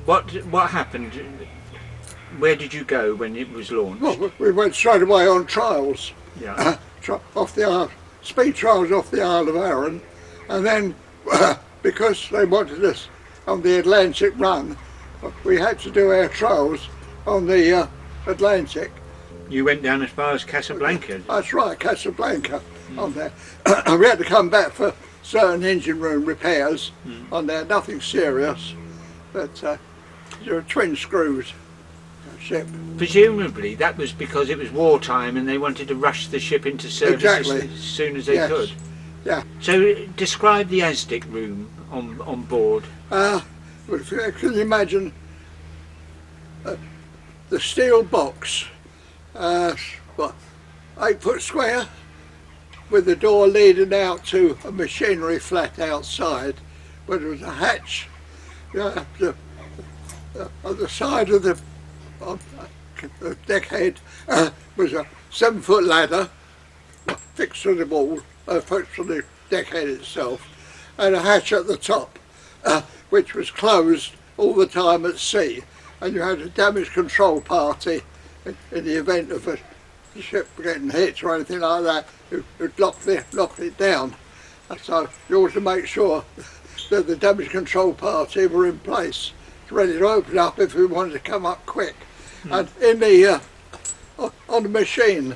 what happened? Where did you go when it was launched? Well, we went straight away on trials. Yeah. Off the Isle, speed trials off the Isle of Arran, and then because they wanted us on the Atlantic run, we had to do our trials on the Atlantic. You went down as far as Casablanca? That's right, Casablanca on there. We had to come back for certain engine room repairs on there, nothing serious, but there were twin screws ship. Presumably that was because it was wartime and they wanted to rush the ship into service as soon as they could. Yeah. So describe the ASDIC room on board. Well, can you imagine the steel box, what, 8 foot square, with the door leading out to a machinery flat outside, where there was a hatch on the side of the deckhead was a 7 foot ladder fixed to the wall, fixed to the deckhead itself, and a hatch at the top, which was closed all the time at sea, and you had a damage control party in the event of a ship getting hit or anything like that, who'd lock it down. And so you ought to make sure that the damage control party were in place, ready to open up if we wanted to come up quick. And in the on the machine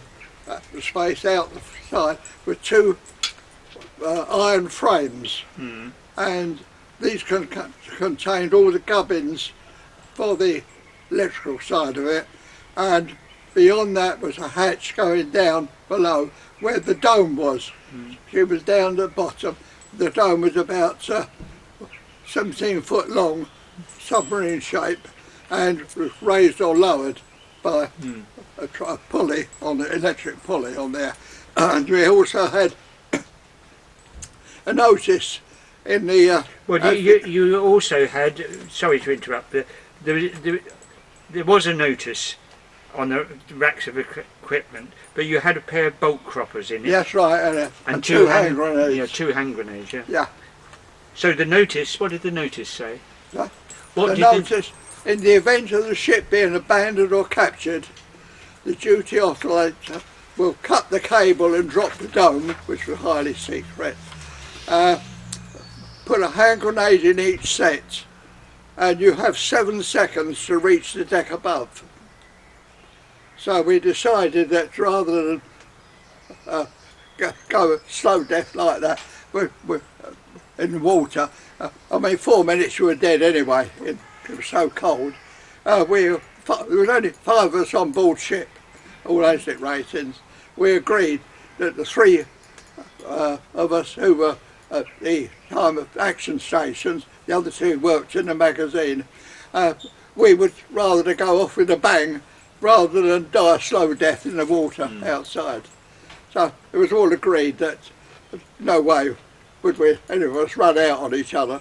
space out the side were 2 iron frames, and these contained all the gubbins for the electrical side of it, and beyond that was a hatch going down below where the dome was. She was down at the bottom. The dome was about 17 foot long, submarine shape, and was raised or lowered by a pulley, on the electric pulley on there. And we also had a notice in the... well, you also had, sorry to interrupt, there was a notice on the racks of equipment, but you had a pair of bolt croppers in it. Yes, right, and 2 hand grenades. Yeah, 2 hand grenades, yeah. Yeah. So the notice, what did the notice say? The notice, in the event of the ship being abandoned or captured, the duty operator will cut the cable and drop the dome, which was highly secret, put a hand grenade in each set, and you have 7 seconds to reach the deck above. So we decided that rather than go slow death like that in the water, I mean 4 minutes you were dead anyway, it was so cold. There was only 5 of us on board ship, all ASDIC ratings. We agreed that the 3 of us who were at the time of action stations, the other 2 worked in the magazine, we would rather go off with a bang rather than die a slow death in the water outside. So it was all agreed that no way would we, any of us, run out on each other.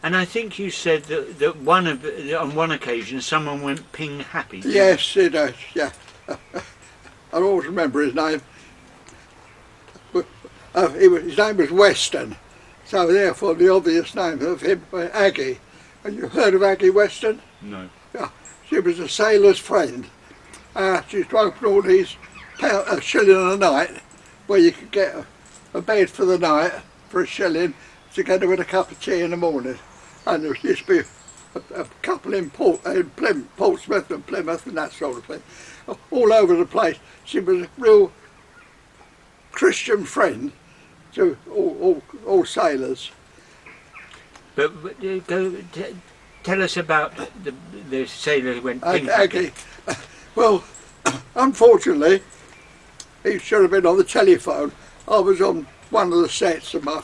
And I think you said that on one occasion someone went ping happy. Yes, it is, yeah. I always remember his name. His name was Weston, so therefore the obvious name of him was Aggie. Have you heard of Aggie Weston? No. Yeah, she was a sailor's friend. She used to open all these a shilling a night, where you could get a bed for the night for a shilling, together with a cup of tea in the morning. And there used to be a couple in Portsmouth and Plymouth and that sort of thing, all over the place. She was a real Christian friend to all sailors. But tell us about the sailor who went ping happy. Well, unfortunately, he should have been on the telephone. I was on one of the sets and my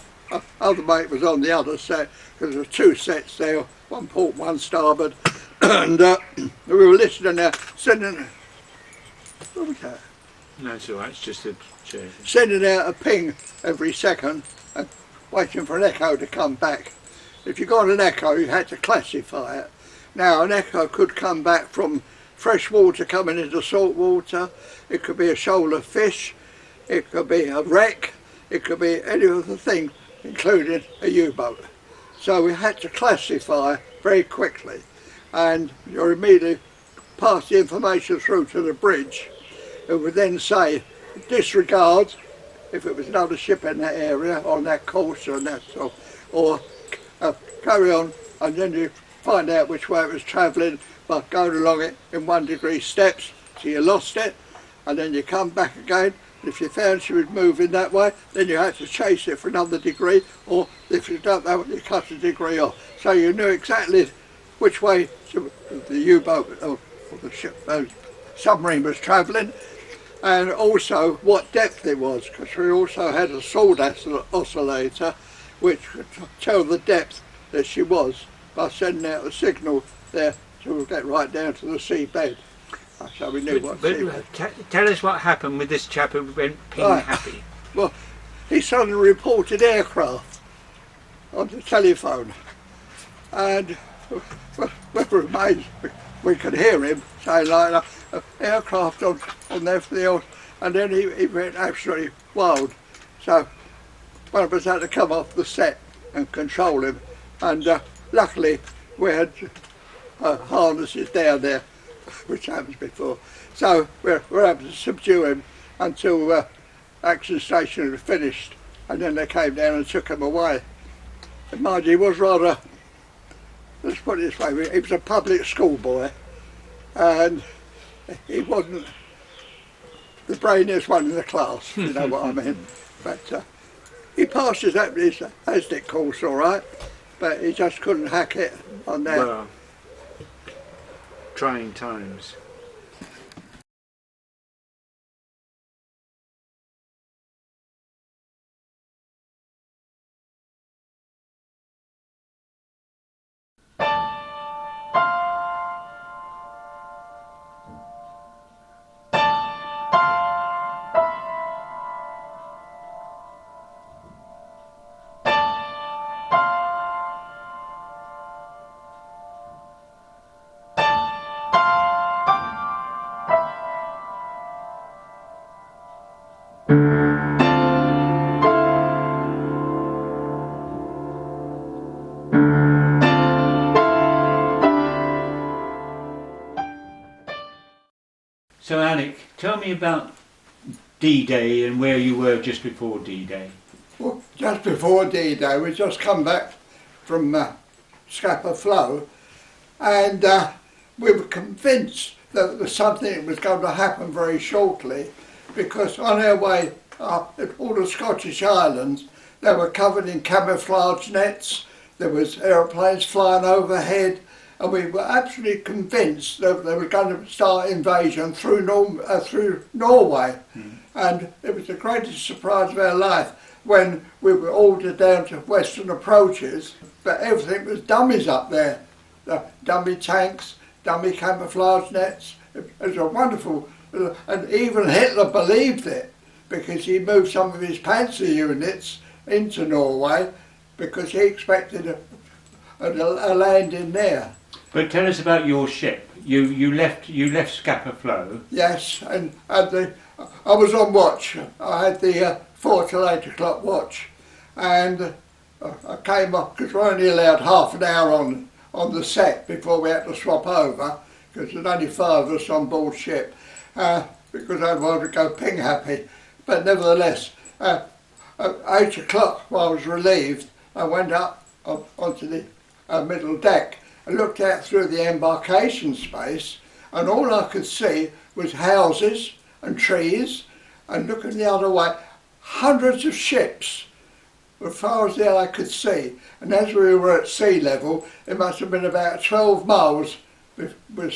other mate was on the other set, because there were 2 sets there, one port, one starboard, and we were listening there, sending, what was that? No, it's all right, it's just a chair. Sending out a ping every second and waiting for an echo to come back. If you got an echo, you had to classify it. Now, an echo could come back from fresh water coming into salt water, it could be a shoal of fish, it could be a wreck, it could be any other thing, including a U-boat. So we had to classify very quickly, and you immediately pass the information through to the bridge. It would then say disregard if it was another ship in that area on that course or that sort, or carry on, and then you find out which way it was travelling by going along it in 1 degree steps, so you lost it, and then you come back again. If you found she was moving that way, then you had to chase it for another degree, or if you don't know, you cut a degree off. So you knew exactly which way the U-boat or the ship, submarine was travelling, and also what depth it was, because we also had a sword oscillator which could tell the depth that she was by sending out a signal there to get right down to the seabed. So we knew what seabed. Tell us what happened with this chap who went ping happy. Well, he suddenly reported aircraft on the telephone, and we were amazed. We could hear him saying like aircraft on everything else, and then he went absolutely wild. So one of us had to come off the set and control him, and luckily we had harnesses down there, which happens before. So we're able to subdue him until action station was finished, and then they came down and took him away. And mind you, he was rather, let's put it this way, he was a public school boy, and he wasn't the brainiest one in the class, you know what I mean. But he passed his ASDIC course all right, but he just couldn't hack it on that. Well, trying times. So Alec, tell me about D-Day and where you were just before D-Day. Well, just before D-Day, we'd just come back from scupper flow, and we were convinced that there was something that was going to happen very shortly, because on our way up at all the Scottish islands, they were covered in camouflage nets, there was aeroplanes flying overhead, and we were absolutely convinced that they were going to start invasion through Norway. And it was the greatest surprise of our life when we were ordered down to western approaches, but everything was dummies up there. Dummy tanks, dummy camouflage nets. It was a wonderful, and even Hitler believed it, because he moved some of his panzer units into Norway because he expected a landing there. But tell us about your ship. You left Scupper Flow. Yes, and I was on watch. I had the 4 till 8 o'clock watch, and I came up because we're only allowed half an hour on the set before we had to swap over, because there's only 5 of us on board ship, because I wanted to go ping happy. But nevertheless, at 8 o'clock, while I was relieved, I went up onto the middle deck and looked out through the embarkation space, and all I could see was houses and trees, and looking the other way, hundreds of ships as far as the eye could see. And as we were at sea level, it must have been about 12 miles with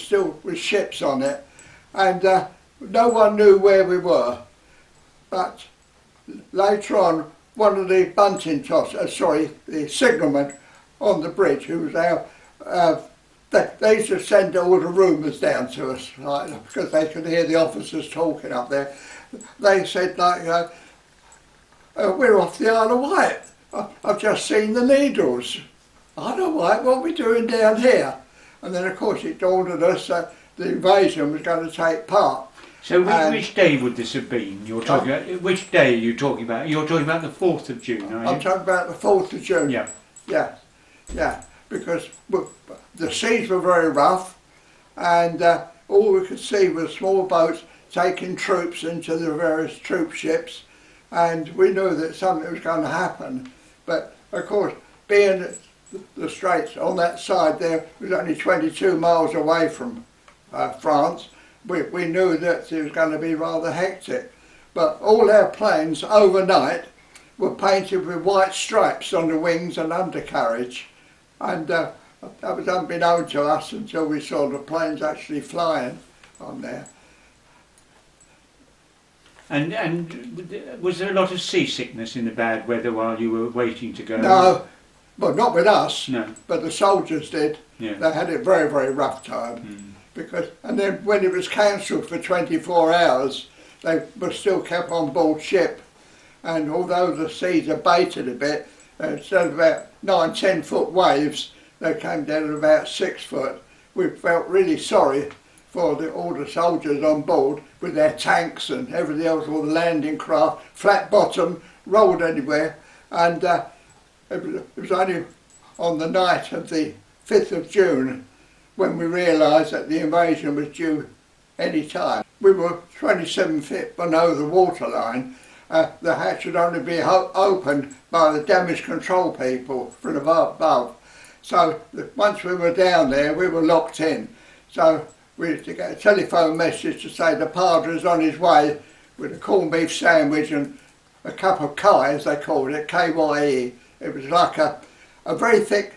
ships on it, and no one knew where we were. But later on, one of the bunting tossers, the signalman on the bridge, who was our, they used to send all the rumours down to us, like, because they could hear the officers talking up there. They said, like, we're off the Isle of Wight. I've just seen the Needles. Isle of Wight, what are we doing down here? And then, of course, it dawned on us that the invasion was going to take part. So which day would this have been? You're talking about, which day are you talking about? You're talking about the 4th of June, are you? I'm talking about the 4th of June. Yeah. Yeah, because the seas were very rough, and all we could see was small boats taking troops into the various troop ships, and we knew that something was going to happen. But of course, being the Straits on that side there was only 22 miles away from France, we knew that it was going to be rather hectic. But all our planes overnight were painted with white stripes on the wings and undercarriage, and that was unbeknown to us until we saw the planes actually flying on there. And was there a lot of seasickness in the bad weather while you were waiting to go? No, well, not with us, no. But the soldiers did. Yeah. They had it very, very rough time. And then when it was cancelled for 24 hours, they were still kept on board ship. And although the seas abated a bit, instead of about 9-10 foot waves, they came down to about 6 foot. We felt really sorry for all the soldiers on board with their tanks and everything else, all the landing craft, flat bottom, rolled anywhere. And it was only on the night of the 5th of June when we realised that the invasion was due any time. We were 27 feet below the waterline. The hatch would only be opened by the damage control people from above. So once we were down there, we were locked in. So we had to get a telephone message to say the padre's on his way with a corned beef sandwich and a cup of Kai, as they called it, K-Y-E. It was like a very thick,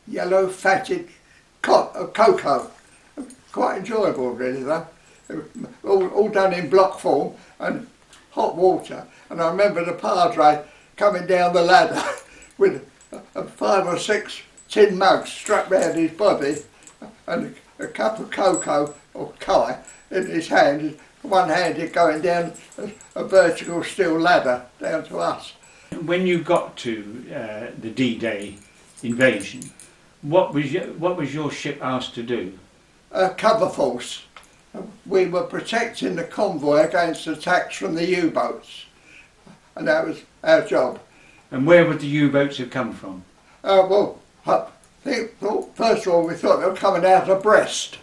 yellow, fatted cocoa. Quite enjoyable, really, though. All done in block form and hot water. And I remember the padre coming down the ladder with 5 or 6 tin mugs strapped round his body and a cup of cocoa or Kai in his hand, one-handed going down a vertical steel ladder down to us. When you got to the D-Day invasion, what was your ship asked to do? Cover force. We were protecting the convoy against attacks from the U-boats, and that was our job. And where would the U-boats have come from? Well, first of all we thought they were coming out of Brest,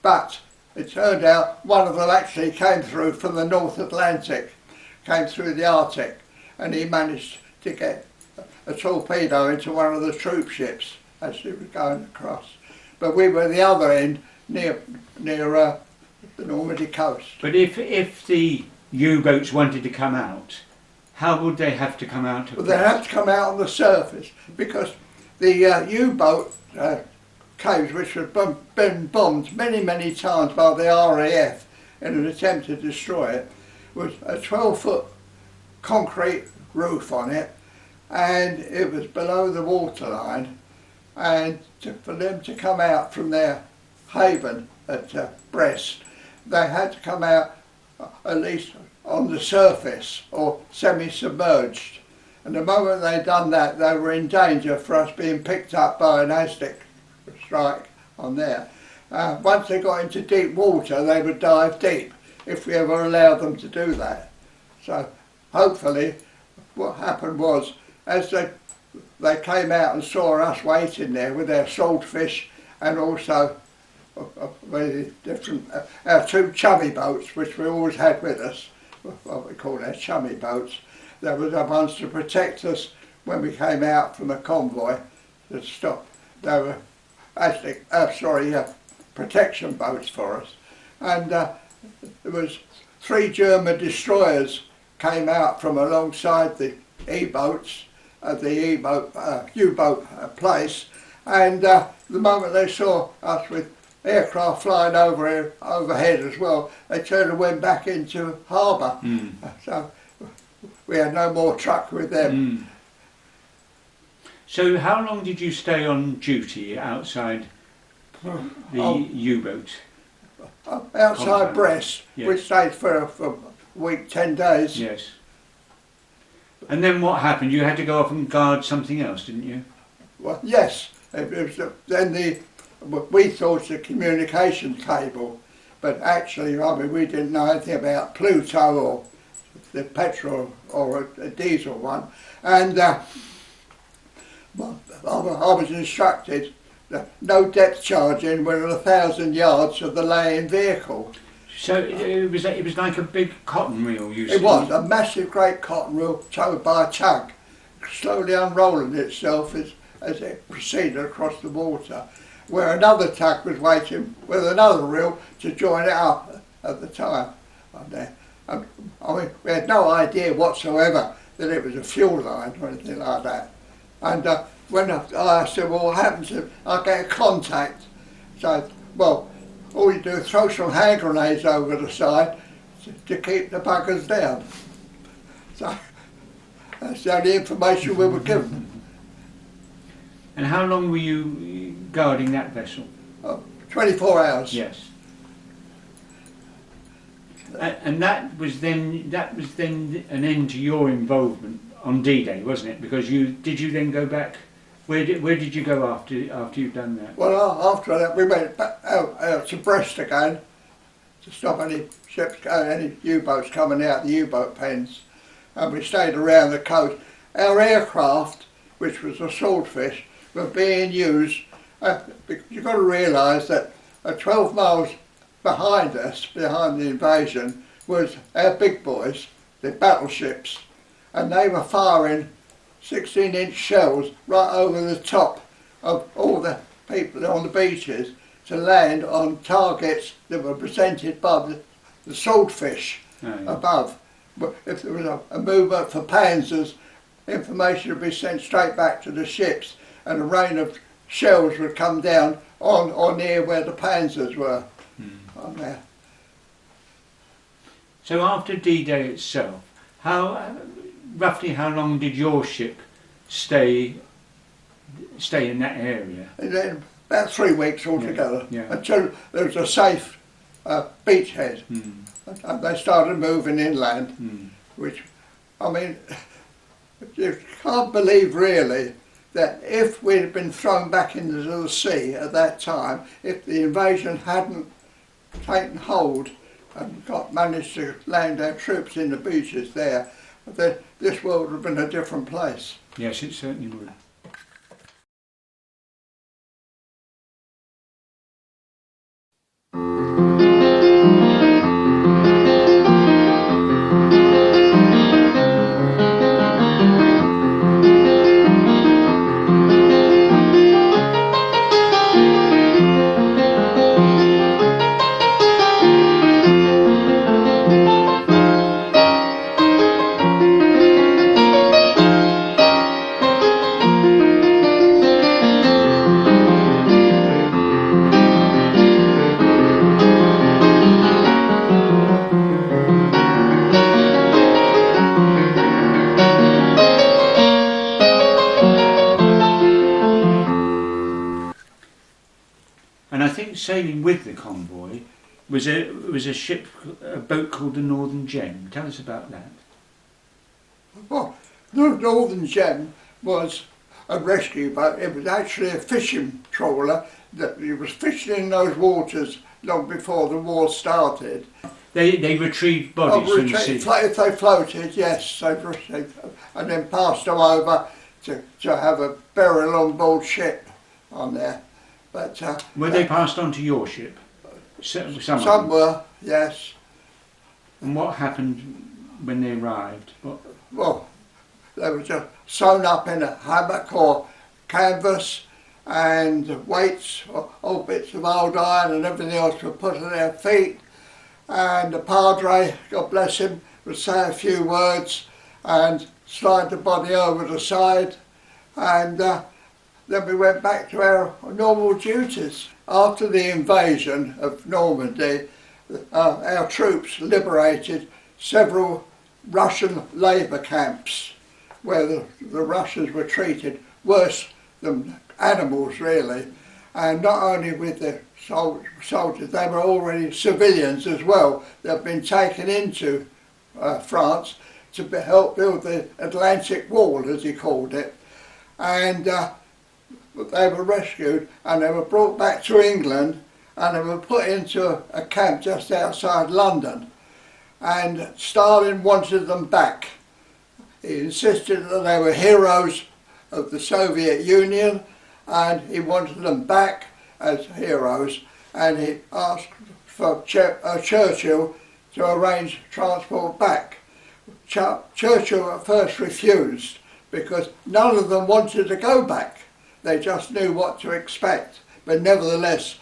but it turned out one of them actually came through from the North Atlantic, came through the Arctic, and he managed to get a torpedo into one of the troop ships as she was going across. But we were at the other end, near the Normandy coast. But if the U-boats wanted to come out, how would they have to come out? Well, they had to come out on the surface because the U-boat caves, which had been bombed many times by the RAF in an attempt to destroy it, was a 12-foot concrete roof on it, and it was below the waterline, and for them to come out from their haven at Brest, they had to come out at least on the surface or semi-submerged. And the moment they'd done that, they were in danger for us being picked up by an ASDIC strike on there. Once they got into deep water, they would dive deep if we ever allowed them to do that. So hopefully what happened was, as they came out and saw us waiting there with our swordfish and also very different, our two chummy boats, which we always had with us, what we call our chummy boats. There was the ones to protect us when we came out from a convoy to stop. They were actually, protection boats for us. And there was 3 German destroyers came out from alongside the E-boats, U-boat place, and the moment they saw us with aircraft flying overhead as well, they turned and went back into harbour. So we had no more truck with them. So how long did you stay on duty outside the U-boat? Outside compound? Brest, Yes. we stayed for a week, 10 days. Yes. And then what happened? You had to go off and guard something else, didn't you? Well, yes, it was then we thought it was a communication cable, but actually, I mean, we didn't know anything about Pluto or the petrol or a diesel one, and I was instructed that no depth charging within 1,000 yards of the laying vehicle. So it was like a big cotton reel, you It was a massive, great cotton reel towed by a tug, slowly unrolling itself as it proceeded across the water, where another tug was waiting with another reel to join it up at the time. I mean, we had no idea whatsoever that it was a fuel line or anything like that. And when I said, well, what happens if I get a contact? So, well, all you do is throw some hand grenades over the side to keep the buggers down. So that's the only information we were given. And how long were you guarding that vessel? 24 hours. Yes. And that was then an end to your involvement on D-Day, wasn't it? Because did you then go back? Where did you go after you'd done that? Well, after that we went back out to Brest again to stop any ships, any U-boats coming out the U-boat pens, and we stayed around the coast. Our aircraft, which was a swordfish, were being used. You've got to realise that 12 miles behind us, behind the invasion, was our big boys, the battleships, and they were firing 16-inch shells right over the top of all the people on the beaches to land on targets that were presented by the swordfish above. But if there was a movement for panzers, information would be sent straight back to the ships, and a rain of shells would come down on near where the panzers were. On there. So after D-Day itself, roughly how long did your ship stay in that area? And then about 3 weeks altogether, yeah. until there was a safe beachhead. And they started moving inland, which, I mean, you can't believe really that if we'd have been thrown back into the sea at that time, if the invasion hadn't taken hold and managed to land our troops in the beaches there, then this world would have been a different place. Yes, it certainly would. And I think sailing with the convoy was a boat called the Northern Gem. Tell us about that. Well, the Northern Gem was a rescue boat. It was actually a fishing trawler that it was fishing in those waters long before the war started. They retrieved bodies from the sea. If they floated, yes, they retrieved, and then passed them over to have a burial on board ship on there. But were they passed on to your ship? Some were, yes. And what happened when they arrived? Well, they were just sewn up in a hammock or canvas, and weights, all bits of old iron and everything else were put on their feet. And the padre, God bless him, would say a few words and slide the body over the side, and then we went back to our normal duties. After the invasion of Normandy, our troops liberated several Russian labour camps where the Russians were treated worse than animals, really. And not only with the soldiers, they were already civilians as well. They've been taken into France to help build the Atlantic Wall, as he called it. And they were rescued and they were brought back to England, and they were put into a camp just outside London. And Stalin wanted them back. He insisted that they were heroes of the Soviet Union, and he wanted them back as heroes, and he asked for Churchill to arrange transport back. Churchill at first refused because none of them wanted to go back. They just knew what to expect. But nevertheless,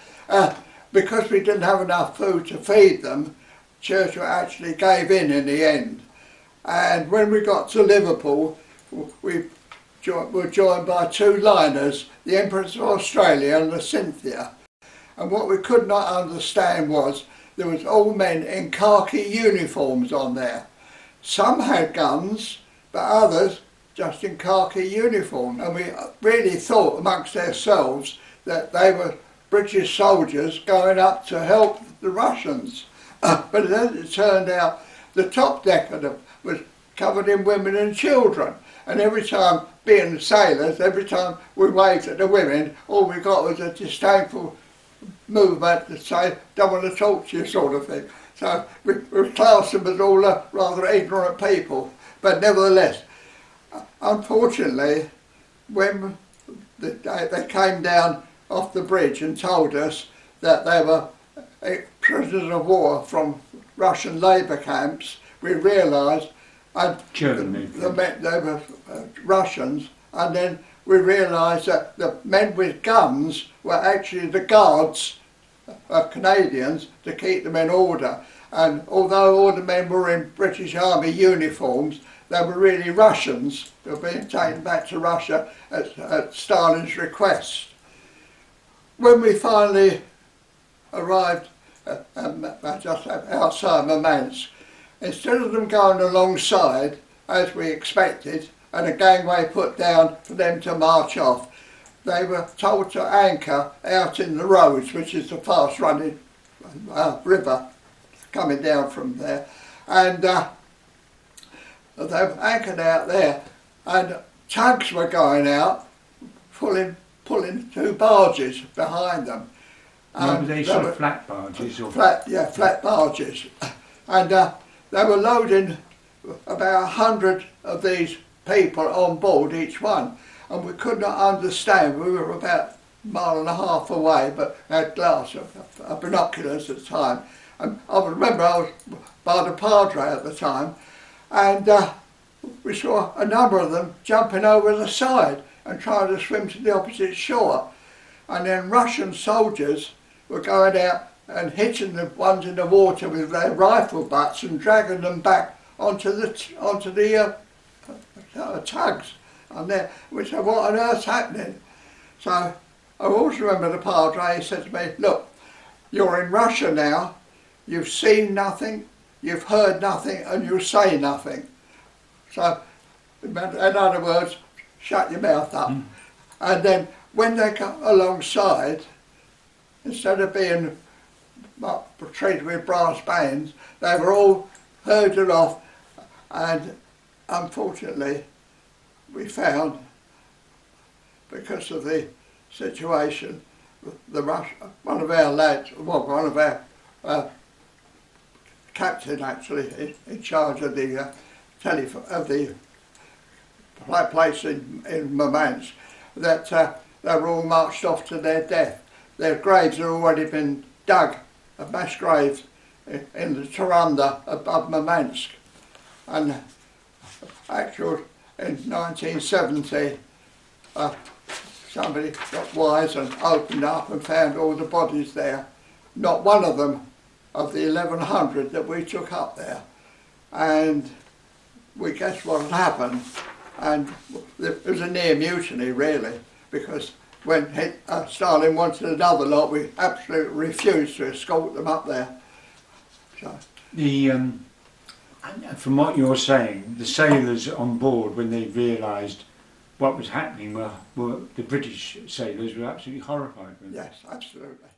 because we didn't have enough food to feed them, Churchill actually gave in the end. And when we got to Liverpool, we were joined by two liners, the Empress of Australia and the Cynthia. And what we could not understand was there was all men in khaki uniforms on there. Some had guns, but others just in khaki uniform. And we really thought amongst ourselves that they were British soldiers going up to help the Russians. But as it turned out, the top deck of them was covered in women and children. And every time, being sailors, every time we waved at the women, all we got was a disdainful movement to say, don't want to talk to you, sort of thing. So we classed them as all rather ignorant people. But nevertheless, unfortunately, when they came down off the bridge and told us that they were prisoners of war from Russian labour camps, we realised they were Russians, and then we realised that the men with guns were actually the guards of Canadians to keep them in order. And although all the men were in British Army uniforms, they were really Russians who were being taken back to Russia at Stalin's request. When we finally arrived just outside Murmansk, instead of them going alongside, as we expected, and a gangway put down for them to march off, they were told to anchor out in the Roads, which is the fast-running river coming down from there. And they were anchored out there, and tugs were going out, pulling two barges behind them. Were they sort of flat barges? Or? Flat barges. And they were loading about 100 of these people on board each one, and we could not understand. We were about a mile and a half away, but had glass of binoculars at the time. And I remember I was by the padre at the time, and we saw a number of them jumping over the side and trying to swim to the opposite shore. And then Russian soldiers were going out and hitting the ones in the water with their rifle butts and dragging them back onto the tugs. And there, we said, what on earth's happening? So I always remember the padre, he said to me, look, you're in Russia now, you've seen nothing, you've heard nothing, and you'll say nothing. So, in other words, shut your mouth up. And then when they got alongside, instead instead of being treated with brass bands, they were all herded off, and unfortunately we found, because of the situation, one of our lads, well, one of our captain actually in charge of the place in Murmansk, that they were all marched off to their death. Their graves had already been dug, mass graves in the Turanda above Murmansk. And actually in 1970 somebody got wise and opened up and found all the bodies there. Not one of them of the 1100 that we took up there. And we guessed what had happened, and it was a near mutiny really, because when Stalin wanted another lot, we absolutely refused to escort them up there. So. From what you're saying, the sailors on board, when they realised what was happening, were the British sailors were absolutely horrified with it. Yes, absolutely.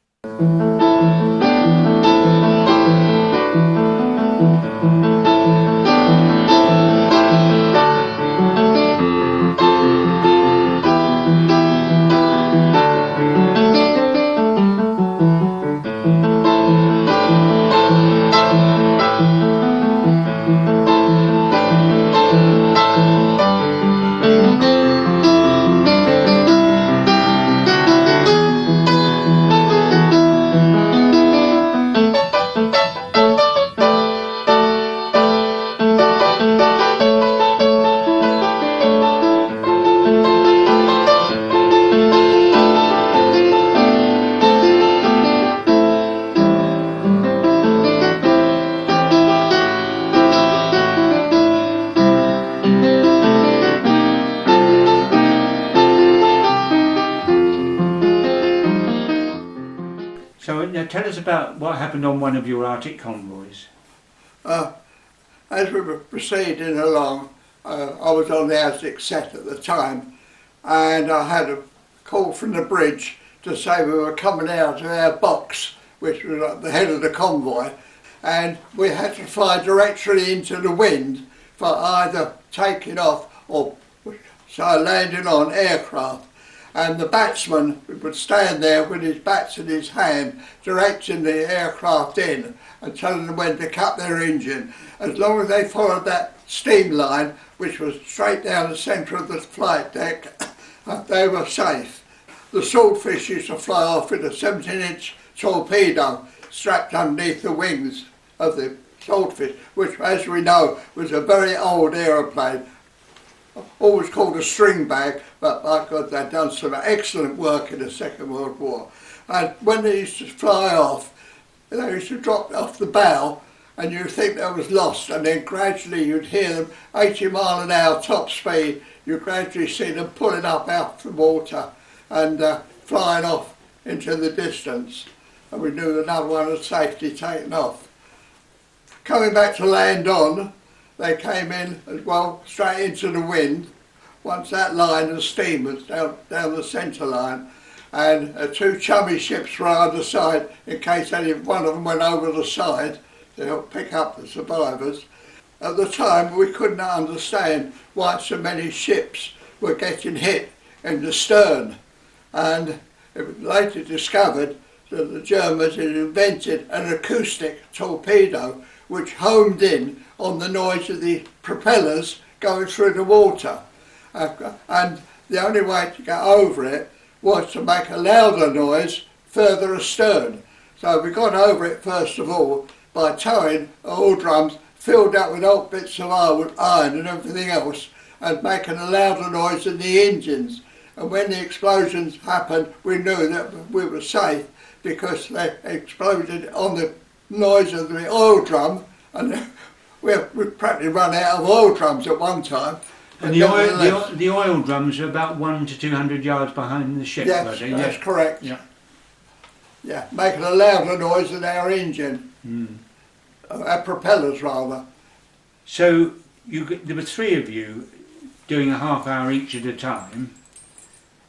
So now tell us about what happened on one of your Arctic convoys. As we were proceeding along, I was on the ASDIC set at the time, and I had a call from the bridge to say we were coming out of our box, which was at the head of the convoy, and we had to fly directly into the wind for either taking off or landing on aircraft. And the batsman would stand there with his bats in his hand, directing the aircraft in and telling them when to cut their engine. As long as they followed that steam line, which was straight down the centre of the flight deck, they were safe. The swordfish used to fly off with a 17-inch torpedo strapped underneath the wings of the swordfish, which, as we know, was a very old aeroplane. Always called a string bag, but by God, they'd done some excellent work in the Second World War. And when they used to fly off, they used to drop off the bow, and you'd think they was lost, and then gradually you'd hear them 80 mile an hour top speed. You gradually see them pulling up out the water and flying off into the distance. And we knew another one had safely taken off. Coming back to land on, they came in as well, straight into the wind, once that line of steam was down the centre line, and two chummy ships were either side in case any one of them went over the side to help pick up the survivors. At the time we couldn't understand why so many ships were getting hit in the stern, and it was later discovered that the Germans had invented an acoustic torpedo which homed in on the noise of the propellers going through the water. And the only way to get over it was to make a louder noise further astern. So we got over it first of all by towing oil drums filled up with old bits of iron and everything else, and making a louder noise than the engines. And when the explosions happened, we knew that we were safe because they exploded on the noise of the oil drum, and we practically run out of oil drums at one time. And the oil drums are about 100 to 200 yards behind the ship. Yes, right? that's correct. Yeah. Yeah, making a louder noise than our engine, our propellers rather. So there were three of you doing a half hour each at a time,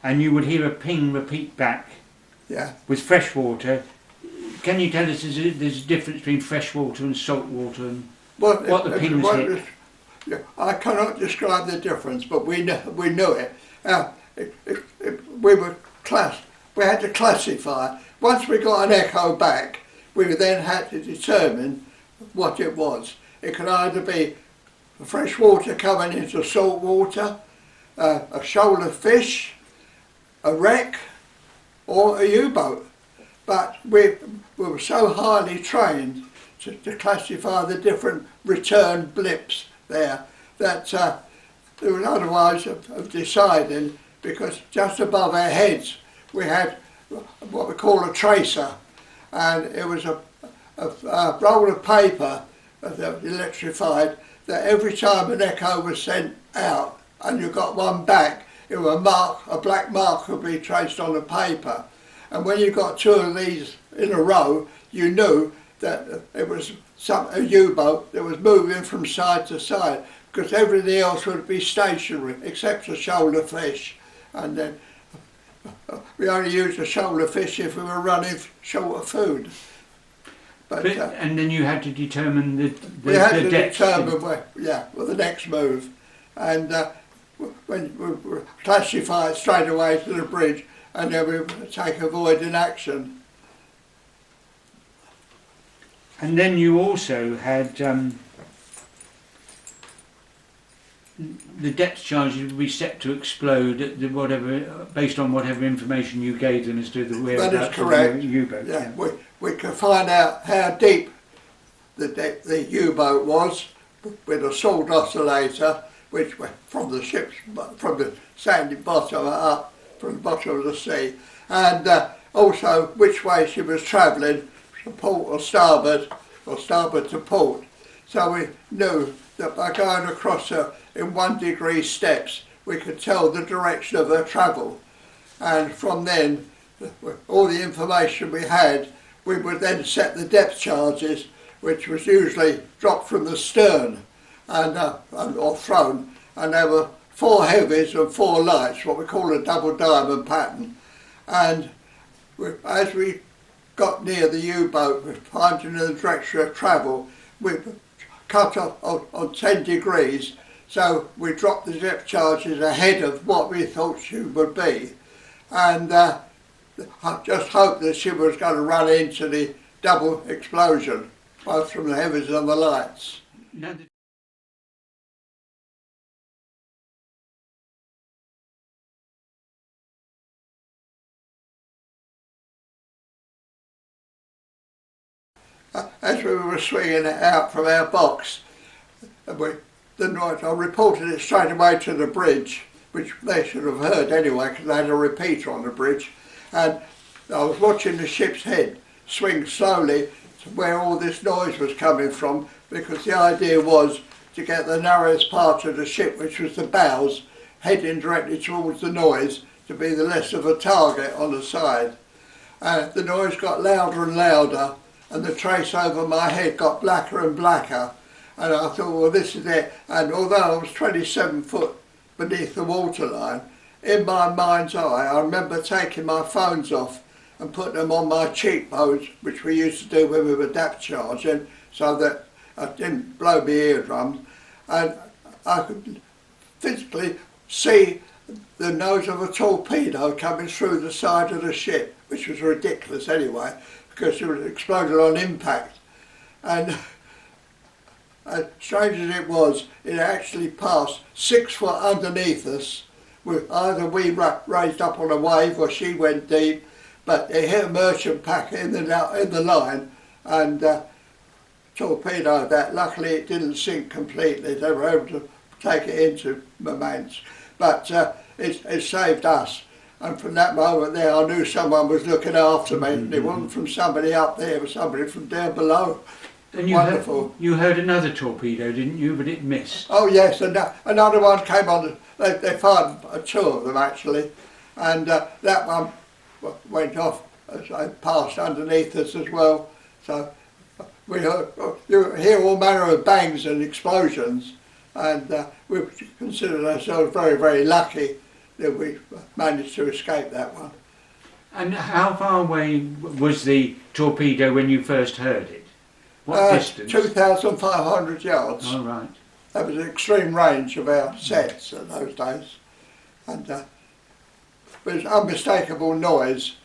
and you would hear a ping repeat back Yeah. with fresh water. Can you tell us there's a difference between fresh water and salt water and Well, what the pins hit? Yeah, I cannot describe the difference, but we knew it. We had to classify. Once we got an echo back, we then had to determine what it was. It could either be fresh water coming into salt water, a shoal of fish, a wreck, or a U-boat. But we were so highly trained to classify the different return blips there that there was otherwise of deciding, because just above our heads we had what we call a tracer, and it was a roll of paper that electrified, that every time an echo was sent out and you got one back, it was a black mark would be traced on the paper. And when you got two of these in a row, you knew that it was a U-boat that was moving from side to side, because everything else would be stationary except a shoal of fish. And then we only used a shoal of fish if we were running short of food. But and then you had to determine the we had to depth. determine the next move, and when we classify it straight away to the bridge, and then we take avoiding action. And then you also had the depth charges would be set to explode at whatever, based on whatever information you gave them as to the whereabouts of the U-boat. Yeah, we could find out how deep the U-boat was with a salt oscillator, which went from the ship's, from the sandy bottom up, from the bottom of the sea, and also which way she was travelling, to port or starboard to port. So we knew that by going across her in 1 degree steps, we could tell the direction of her travel. And from then, all the information we had, we would then set the depth charges, which was usually dropped from the stern or thrown, and there were 4 heavies and 4 lights, what we call a double diamond pattern. And as we got near the U-boat, finding the direction of travel, we cut off on 10 degrees, so we dropped the depth charges ahead of what we thought she would be. And I just hoped that she was going to run into the double explosion, both from the heavies and the lights. As we were swinging it out from our box, I reported it straight away to the bridge, which they should have heard anyway, because they had a repeater on the bridge. And I was watching the ship's head swing slowly to where all this noise was coming from, because the idea was to get the narrowest part of the ship, which was the bows, heading directly towards the noise, to be the less of a target on the side. The noise got louder and louder, and the trace over my head got blacker and blacker, and I thought, well, this is it. And although I was 27 foot beneath the waterline, in my mind's eye I remember taking my phones off and putting them on my cheekbones, which we used to do when we were depth charging, so that I didn't blow my eardrums, and I could physically see the nose of a torpedo coming through the side of the ship, which was ridiculous anyway, because it exploded on impact. And as strange as it was, it actually passed 6 foot underneath us. Either we raised up on a wave or she went deep, but it hit a merchant packet in the line and torpedoed that. Luckily it didn't sink completely. They were able to take it into Murmansk, but it saved us. And from that moment there, I knew someone was looking after me. And it wasn't from somebody up there, it was somebody from down below. And Wonderful. You heard another torpedo, didn't you? But it missed. Oh yes, and another one came on. They fired 2 of them actually, and that one went off as I passed underneath us as well. So we heard, you hear all manner of bangs and explosions, and we considered ourselves very, very lucky that we managed to escape that one. And how far away was the torpedo when you first heard it? What distance? 2,500 yards. All right. That was an extreme range of our sets in those days. And it was unmistakable noise.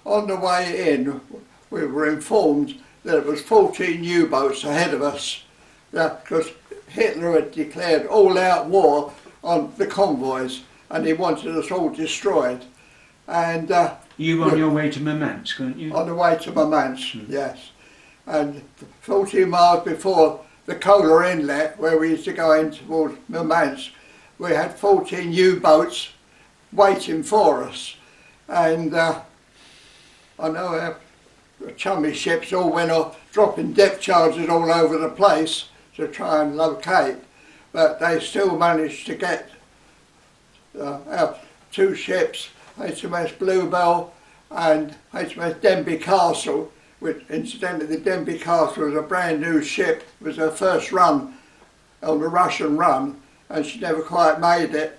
On the way in, we were informed that it was 14 U-boats ahead of us, because Hitler had declared all-out war on the convoys, and he wanted us all destroyed. And you were on your way to Murmansk, weren't you? On the way to Murmansk, yes. And 14 miles before the Kola Inlet, where we used to go in towards Murmansk, we had 14 U-boats waiting for us. And I know our chummy ships all went off dropping depth charges all over the place to try and locate, but they still managed to get our two ships, HMS Bluebell and HMS Denby Castle, which incidentally the Denby Castle was a brand new ship. It was her first run on the Russian run and she never quite made it.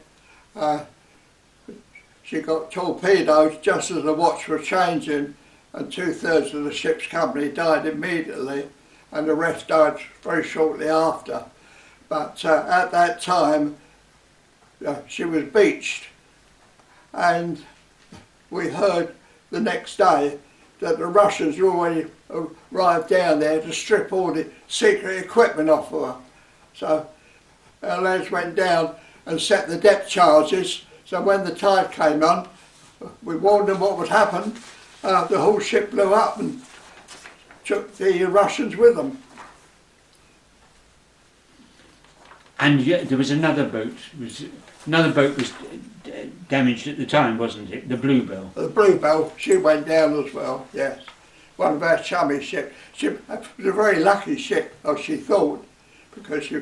She got torpedoed just as the watch was changing, and 2/3 of the ship's company died immediately and the rest died very shortly after. But at that time she was beached, and we heard the next day that the Russians had already arrived down there to strip all the secret equipment off of her. So our lads went down and set the depth charges, so when the tide came on, we warned them what would happen. The whole ship blew up and took the Russians with them. And yet there was another boat. Another boat was damaged at the time, wasn't it? The Bluebell. The Bluebell, she went down as well, yes. One of our chummy ships. She was a very lucky ship, as she thought, because she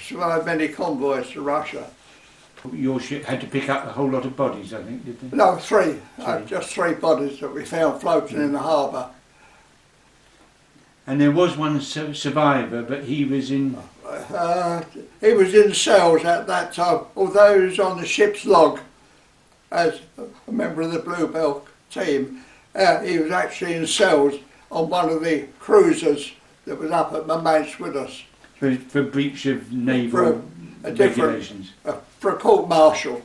survived many convoys to Russia. Your ship had to pick up a whole lot of bodies, I think, did they? No, three. Just 3 bodies that we found floating in the harbour. And there was one survivor, but he was in... He was in cells at that time, although he was on the ship's log as a member of the Bluebell team. He was actually in cells on one of the cruisers that was up at Murmansk with us. For breach of naval regulations? For a court-martial.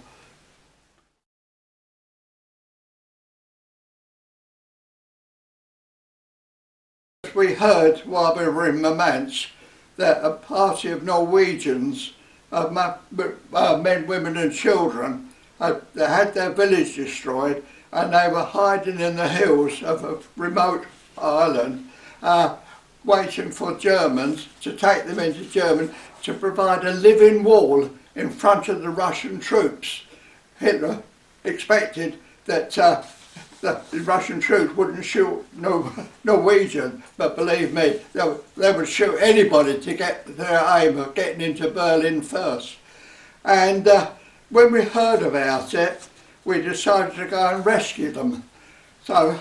We heard while we were in Murmansk that a party of Norwegians, men, women and children, they had their village destroyed, and they were hiding in the hills of a remote island, waiting for Germans to take them into Germany to provide a living wall in front of the Russian troops. Hitler expected that the Russian troops wouldn't shoot Norwegian, but believe me, they would shoot anybody to get their aim of getting into Berlin first. And when we heard about it, we decided to go and rescue them. So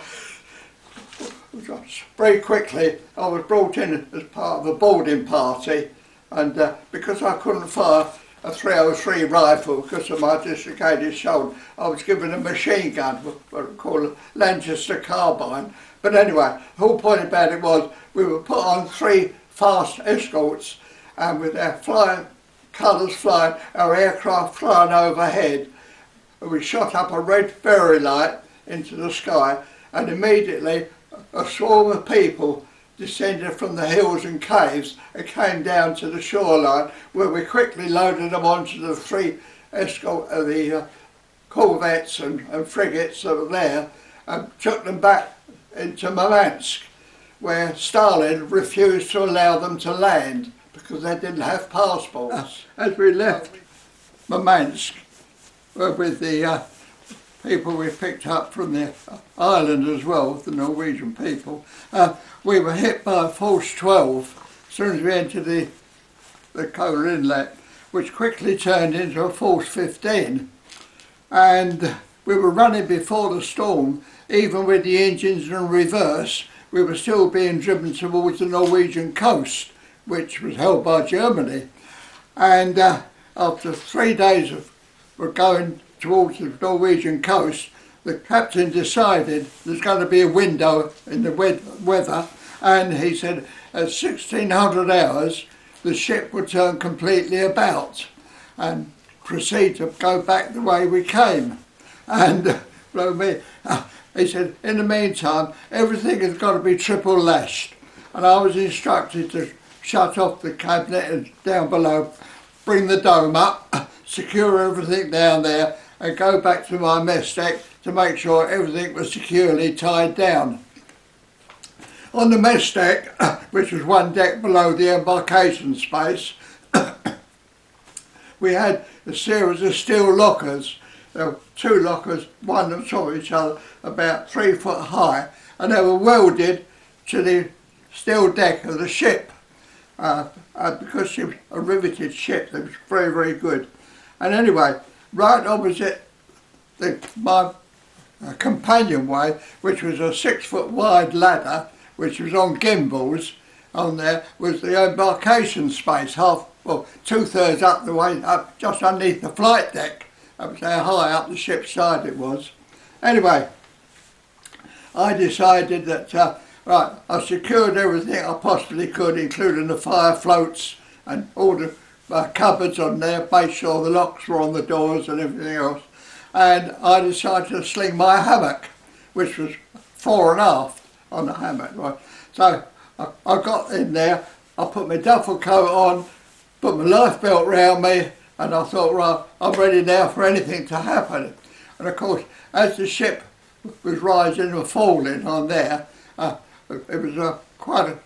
very quickly I was brought in as part of a boarding party, and because I couldn't fire a 303 rifle because of my dislocated shoulder, I was given a machine gun, what we call a Lanchester carbine. But anyway, the whole point about it was we were put on 3 fast escorts, and with our flying colours flying, our aircraft flying overhead, we shot up a red fairy light into the sky, and immediately a swarm of people descended from the hills and caves and came down to the shoreline, where we quickly loaded them onto the 3 corvettes and frigates that were there, and took them back into Murmansk, where Stalin refused to allow them to land because they didn't have passports. As we left Murmansk with the people we picked up from the island as well, the Norwegian people, we were hit by a force 12 as soon as we entered the Kola Inlet, which quickly turned into a force 15. And we were running before the storm, even with the engines in reverse. we were still being driven towards the Norwegian coast, which was held by Germany. And after 3 days of going towards the Norwegian coast, the captain decided there's going to be a window in the weather, and he said at 1600 hours the ship would turn completely about and proceed to go back the way we came. And he said, in the meantime, everything has got to be triple lashed. And I was instructed to shut off the cabinet and down below, bring the dome up, secure everything down there, and go back to my mess deck to make sure everything was securely tied down. On the mess deck, which was one deck below the embarkation space, we had a series of steel lockers. There were 2 lockers, one on top of each other, about 3 foot high, and they were welded to the steel deck of the ship. Because she was a riveted ship, it was very, very good. And anyway, right opposite my companionway, which was a 6 foot wide ladder, which was on gimbals, on there was the embarkation space, 2/3 up the way, up just underneath the flight deck. That was how high up the ship's side it was. Anyway, I decided that, right, I secured everything I possibly could, including the fire floats and all the cupboards on there, made sure the locks were on the doors and everything else. And I decided to sling my hammock, which was fore and aft on the hammock. Right. So I got in there, I put my duffel coat on, put my life belt round me, and I thought, right, I'm ready now for anything to happen. And of course, as the ship was rising and falling on there, it was quite a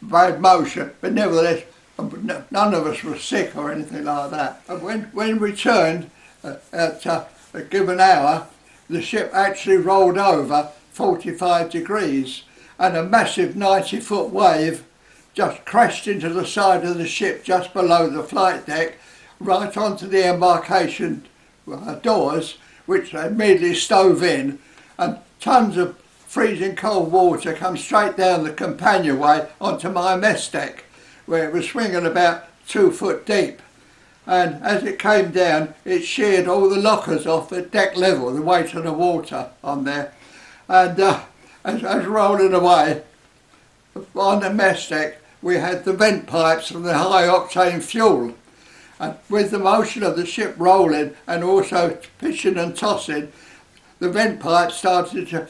bad motion, but nevertheless, none of us were sick or anything like that. And when we turned at a given hour, the ship actually rolled over 45 degrees, and a massive 90-foot wave just crashed into the side of the ship just below the flight deck, right onto the embarkation doors, which they immediately stove in, and tons of freezing cold water come straight down the companionway onto my mess deck, where it was swinging about 2 foot deep. And as it came down, it sheared all the lockers off at deck level, the weight of the water on there. And as rolling away on the mess deck, we had the vent pipes from the high octane fuel. And with the motion of the ship rolling and also pitching and tossing, the vent pipes started to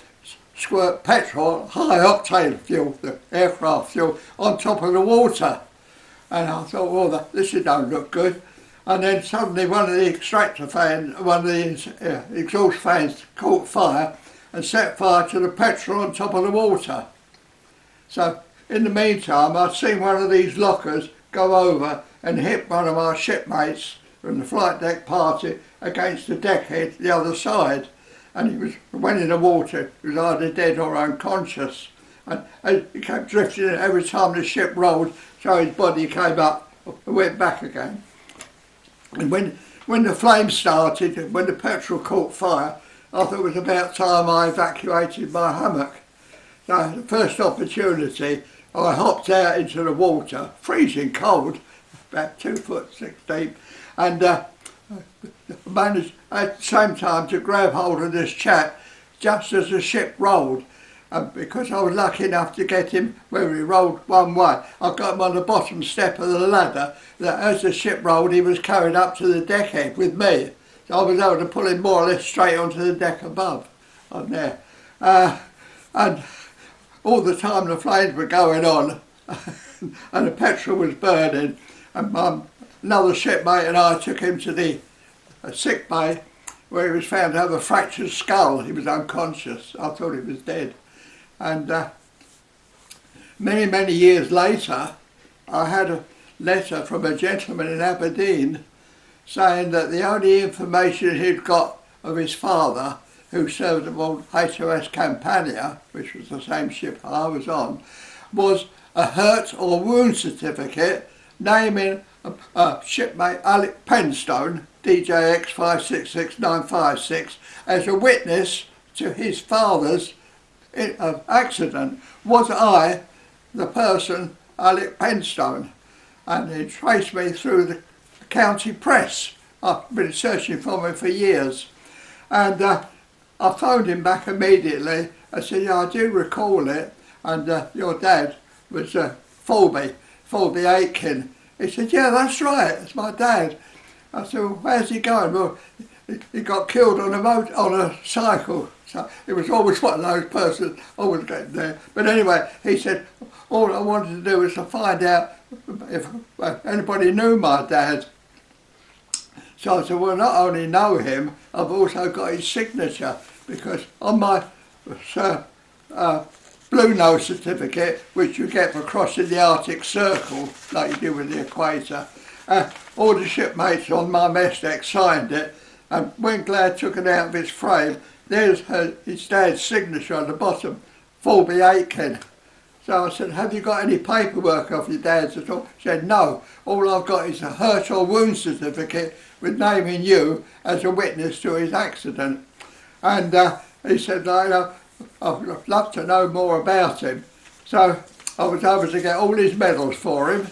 squirt petrol, high octane fuel, the aircraft fuel, on top of the water. And I thought, well, this don't look good. And then suddenly one of the extractor fans, one of the exhaust fans caught fire and set fire to the petrol on top of the water. So in the meantime, I'd seen one of these lockers go over and hit one of our shipmates from the flight deck party against the deckhead the other side. And he went in the water, he was either dead or unconscious. And he kept drifting every time the ship rolled, so his body came up and went back again. And when the flames started, when the petrol caught fire, I thought it was about time I evacuated my hammock. So the first opportunity, I hopped out into the water, freezing cold, about 2 foot 6 deep, and managed at the same time to grab hold of this chap just as the ship rolled. And because I was lucky enough to get him where he rolled one way, I got him on the bottom step of the ladder, that as the ship rolled he was carried up to the deckhead with me. So I was able to pull him more or less straight onto the deck above on there. And all the time the flames were going on and the petrol was burning, and another shipmate and I took him to the sick bay, where he was found to have a fractured skull. He was unconscious. I thought he was dead. And many, many years later, I had a letter from a gentleman in Aberdeen saying that the only information he'd got of his father, who served aboard HMS Campania, which was the same ship I was on, was a hurt or wound certificate naming shipmate Alec Penstone, DJX 566956, as a witness to his father's accident. Was I the person, Alec Penstone? And he traced me through the county press. I've been searching for me for years. And I phoned him back immediately. I said, yeah, I do recall it. And your dad was Fulby Aitken. He said, yeah, that's right, it's my dad. I said, well, where's he going? Well, he got killed on a cycle. So it was always one of those persons always getting there. But anyway, he said, all I wanted to do was to find out if anybody knew my dad. So I said, well, not only know him, I've also got his signature, because on my Blue Nose certificate, which you get for crossing the Arctic Circle, like you do with the equator, all the shipmates on my mess deck signed it, and when Glad took it out of its frame, there's his dad's signature on the bottom, Fulby Aitken. So I said, have you got any paperwork of your dad's at all? He said, no, all I've got is a hurt or wound certificate with naming you as a witness to his accident. And he said, I'd love to know more about him. So I was able to get all his medals for him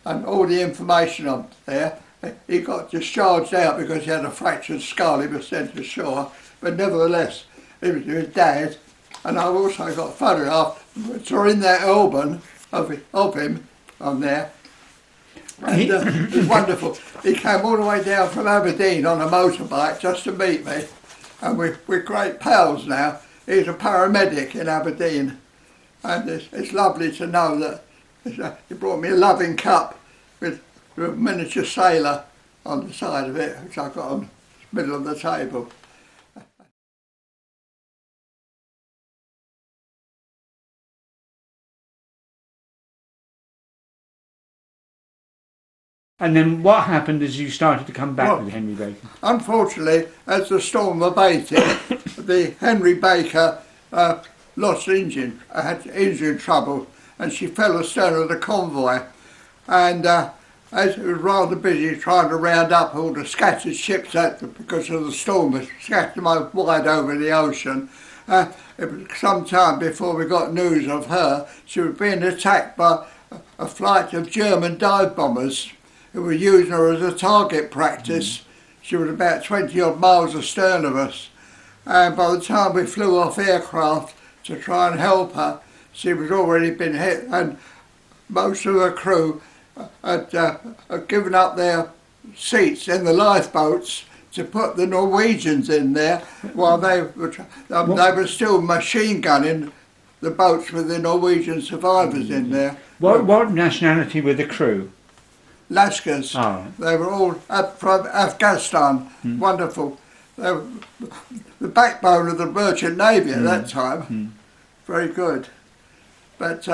and all the information on there. He got discharged out because he had a fractured skull. He was sent ashore, but nevertheless, it was his dad. And I've also got photographs which are in that album of him on there. And it was wonderful. He came all the way down from Aberdeen on a motorbike just to meet me. And we're great pals now. He's a paramedic in Aberdeen. And it's lovely to know that he brought me a loving cup with a miniature sailor on the side of it, which I got on the middle of the table. And then what happened as you started to come back Well, with Henry Bacon? Unfortunately, as the storm abated, the Henry Baker lost engine, had engine trouble, and she fell astern of the convoy. And as it was rather busy trying to round up all the scattered ships because of the storm, was scattered them wide over the ocean. It was some time before we got news of her. She was being attacked by a flight of German dive bombers who were using her as a target practice. She was about 20 odd miles astern of us. And by the time we flew off aircraft to try and help her, she was already been hit, and most of her crew had given up their seats in the lifeboats to put the Norwegians in there while they were still machine gunning the boats with the Norwegian survivors in there. What nationality were the crew? Lascars. Oh. They were all from Afghanistan. Wonderful. They were the backbone of the merchant navy at that time. Very good. But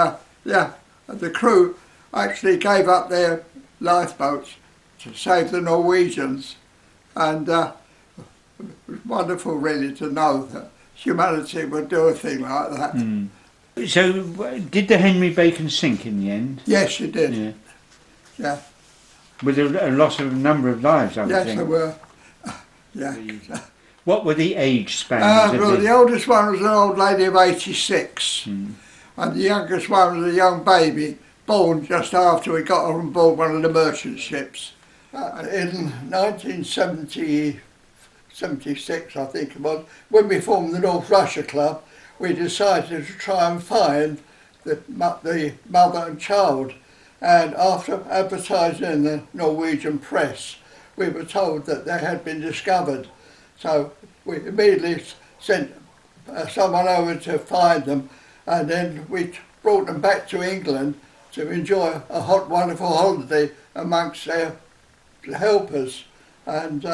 yeah, the crew actually gave up their lifeboats to save the Norwegians, and it was wonderful really to know that humanity would do a thing like that. So did the Henry Bacon sink in the end? Yes, it did. Yeah. With a loss of a number of lives, I would Yes, think. there were. Yeah. What were the age spans? Well, the oldest one was an old lady of 86, and the youngest one was a young baby born just after we got on board one of the merchant ships. In 1976, I think it was, when we formed the North Russia Club, we decided to try and find the mother and child. And after advertising in the Norwegian press, we were told that they had been discovered. So we immediately sent someone over to find them, and then we brought them back to England to enjoy a hot, wonderful holiday amongst their helpers. And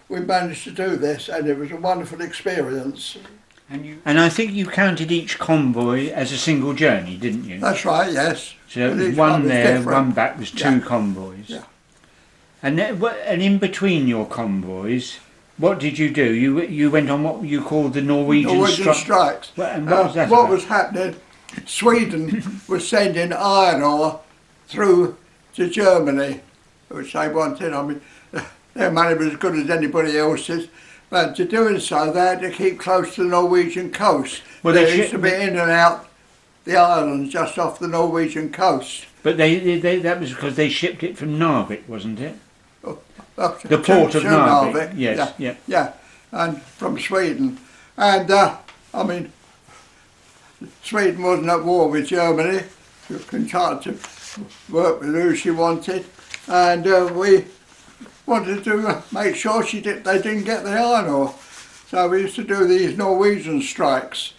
we managed to do this, and it was a wonderful experience. And I think you counted each convoy as a single journey, didn't you? That's right, yes. So one there, different. one back was two convoys. Yeah. And in between your convoys, what did you do? You went on what you called the Norwegian strikes. And what was that what about? was happening, Sweden was sending iron ore through to Germany, which they wanted. I mean, their money was as good as anybody else's, but to doing so they had to keep close to the Norwegian coast. Well, they used to be in and out the islands just off the Norwegian coast. But that was because they shipped it from Narvik, wasn't it? The port of Narvik. Yes, yeah, and from Sweden. And I mean, Sweden wasn't at war with Germany. She continued to work with who she wanted, and we wanted to make sure they didn't get the iron ore. So we used to do these Norwegian strikes,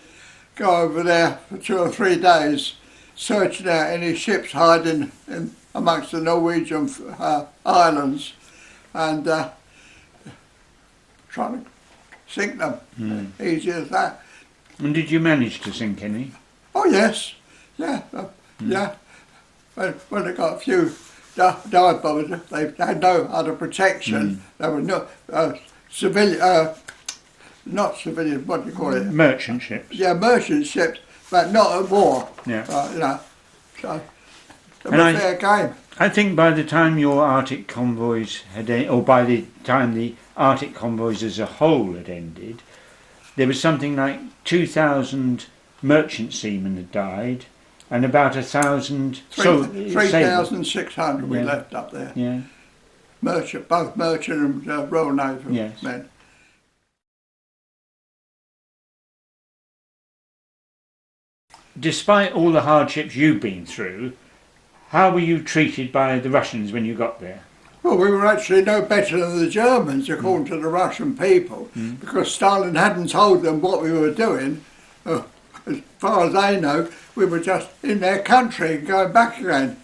go over there for 2 or 3 days, searching out any ships hiding in amongst the Norwegian islands, and trying to sink them. Easy as that. And did you manage to sink any? Oh yes, yeah, yeah. When they got a few dive bombers, they had no other protection. They were not civilian, not civilian. What do you call it? Merchant ships. Yeah, merchant ships, but not at war. Yeah. You know, so it was a fair game. I think by the time your Arctic convoys had, or by the time the Arctic convoys as a whole had ended, there was something like 2,000 merchant seamen had died, and about 1,000 3,600 we left up there. Yeah. Both merchant and Royal Naval men. Despite all the hardships you've been through, how were you treated by the Russians when you got there? Well, we were actually no better than the Germans, according to the Russian people, because Stalin hadn't told them what we were doing. As far as they know, we were just in their country and going back again.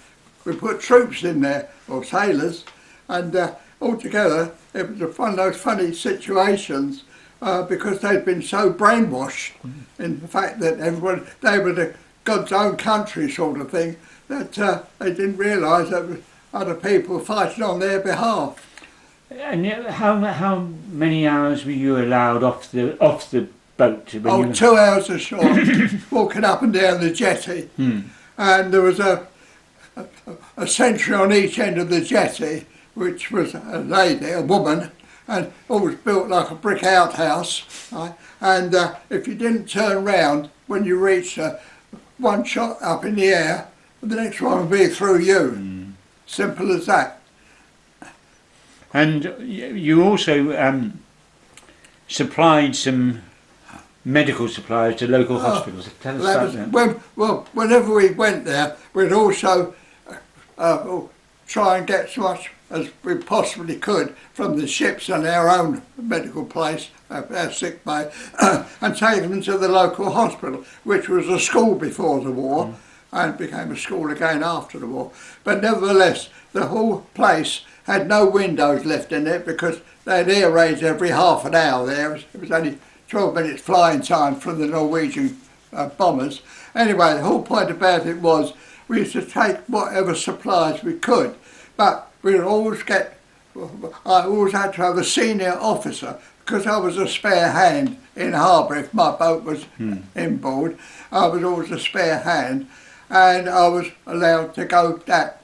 We put troops in there, or sailors, and altogether it was one of those funny situations because they'd been so brainwashed in the fact that they were the God's own country sort of thing, that they didn't realise that there were other people fighting on their behalf. And how many hours were you allowed off the boat? 2 hours ashore, walking up and down the jetty, and there was a sentry on each end of the jetty, which was a lady, a woman, and all was built like a brick outhouse, right? And if you didn't turn round when you reached one shot up in the air, the next one would be through you. Simple as that. And you also supplied some medical supplies to local hospitals. Tell us about that. Whenever we went there, we'd also try and get as much as we possibly could from the ships and our own medical place, our sick bay, and take them to the local hospital, which was a school before the war, and became a school again after the war. But nevertheless, the whole place had no windows left in it because they had air raids every half an hour there. It was only 12 minutes flying time from the Norwegian bombers. Anyway, the whole point about it was we used to take whatever supplies we could, but we'd always I always had to have a senior officer, because I was a spare hand in harbour. If my boat was inboard, I was always a spare hand, and I was allowed to go that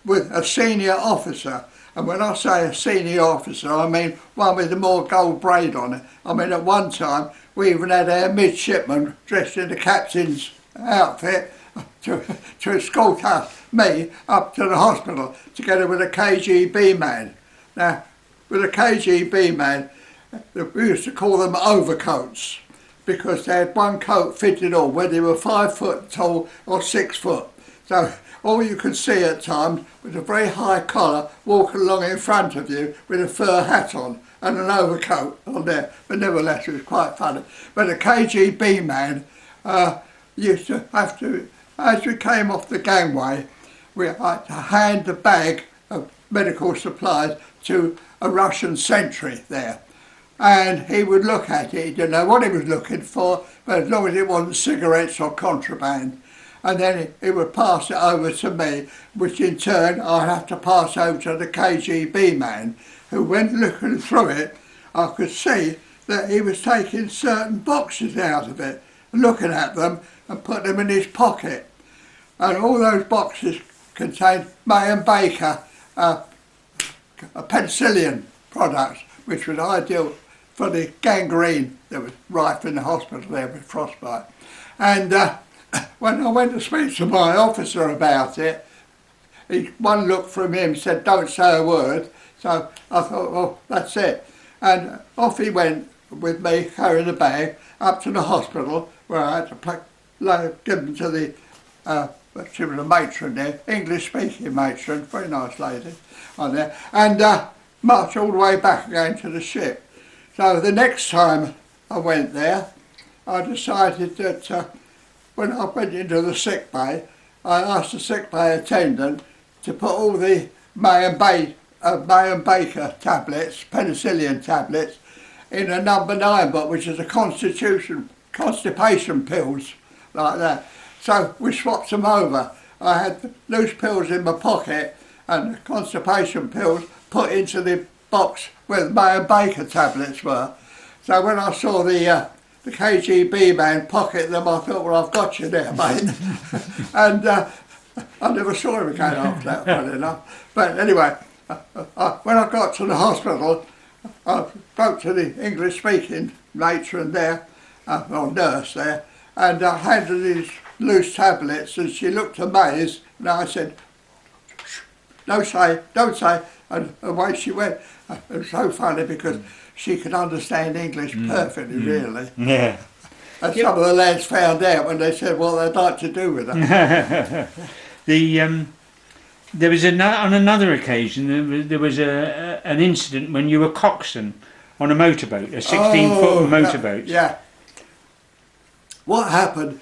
with a senior officer. And when I say a senior officer, I mean one with a more gold braid on it. I mean, at one time we even had our midshipman dressed in the captain's outfit to escort me up to the hospital together with a KGB man. Now, with a KGB man, we used to call them overcoats, because they had one coat fitted all, whether they were 5 foot tall or 6 foot. So all you could see at times was a very high collar walking along in front of you with a fur hat on and an overcoat on there. But nevertheless, it was quite funny. But a KGB man used to have to, as we came off the gangway, we had to hand the bag of medical supplies to a Russian sentry there. And he would look at it. He didn't know what he was looking for, but as long as it wasn't cigarettes or contraband. And then he would pass it over to me, which in turn I'd have to pass over to the KGB man, who, when looking through it, I could see that he was taking certain boxes out of it, looking at them and put them in his pocket. And all those boxes contained May and Baker penicillin products, which was ideal for the gangrene that was rife in the hospital there with frostbite. And when I went to speak to my officer about it, one look from him said, "Don't say a word." So I thought, well, that's it. And off he went with me, carrying the bag, up to the hospital, where I had to give them to the, she was a matron there, English-speaking matron, very nice lady on there, and march all the way back again to the ship. So the next time I went there, I decided that when I went into the sick bay, I asked the sick bay attendant to put all the May and Baker tablets, penicillin tablets, in a number 9 book, which is a constipation pills, like that. So we swapped them over. I had the loose pills in my pocket and the constipation pills put into the box where the May and Baker tablets were. So when I saw the KGB man pocket them, I thought, well, I've got you there, mate. And I never saw him again after that, funny enough. But anyway, when I got to the hospital, I spoke to the English-speaking matron there, or nurse there, and I handed these loose tablets, and she looked amazed, and I said, "Don't say, don't say," and away she went. It was so funny because she could understand English perfectly, really. Yeah. And some of the lads found out when they said what they'd like to do with her. There was on another occasion there was an incident when you were coxswain on a motorboat, a 16-foot motorboat. Yeah. What happened?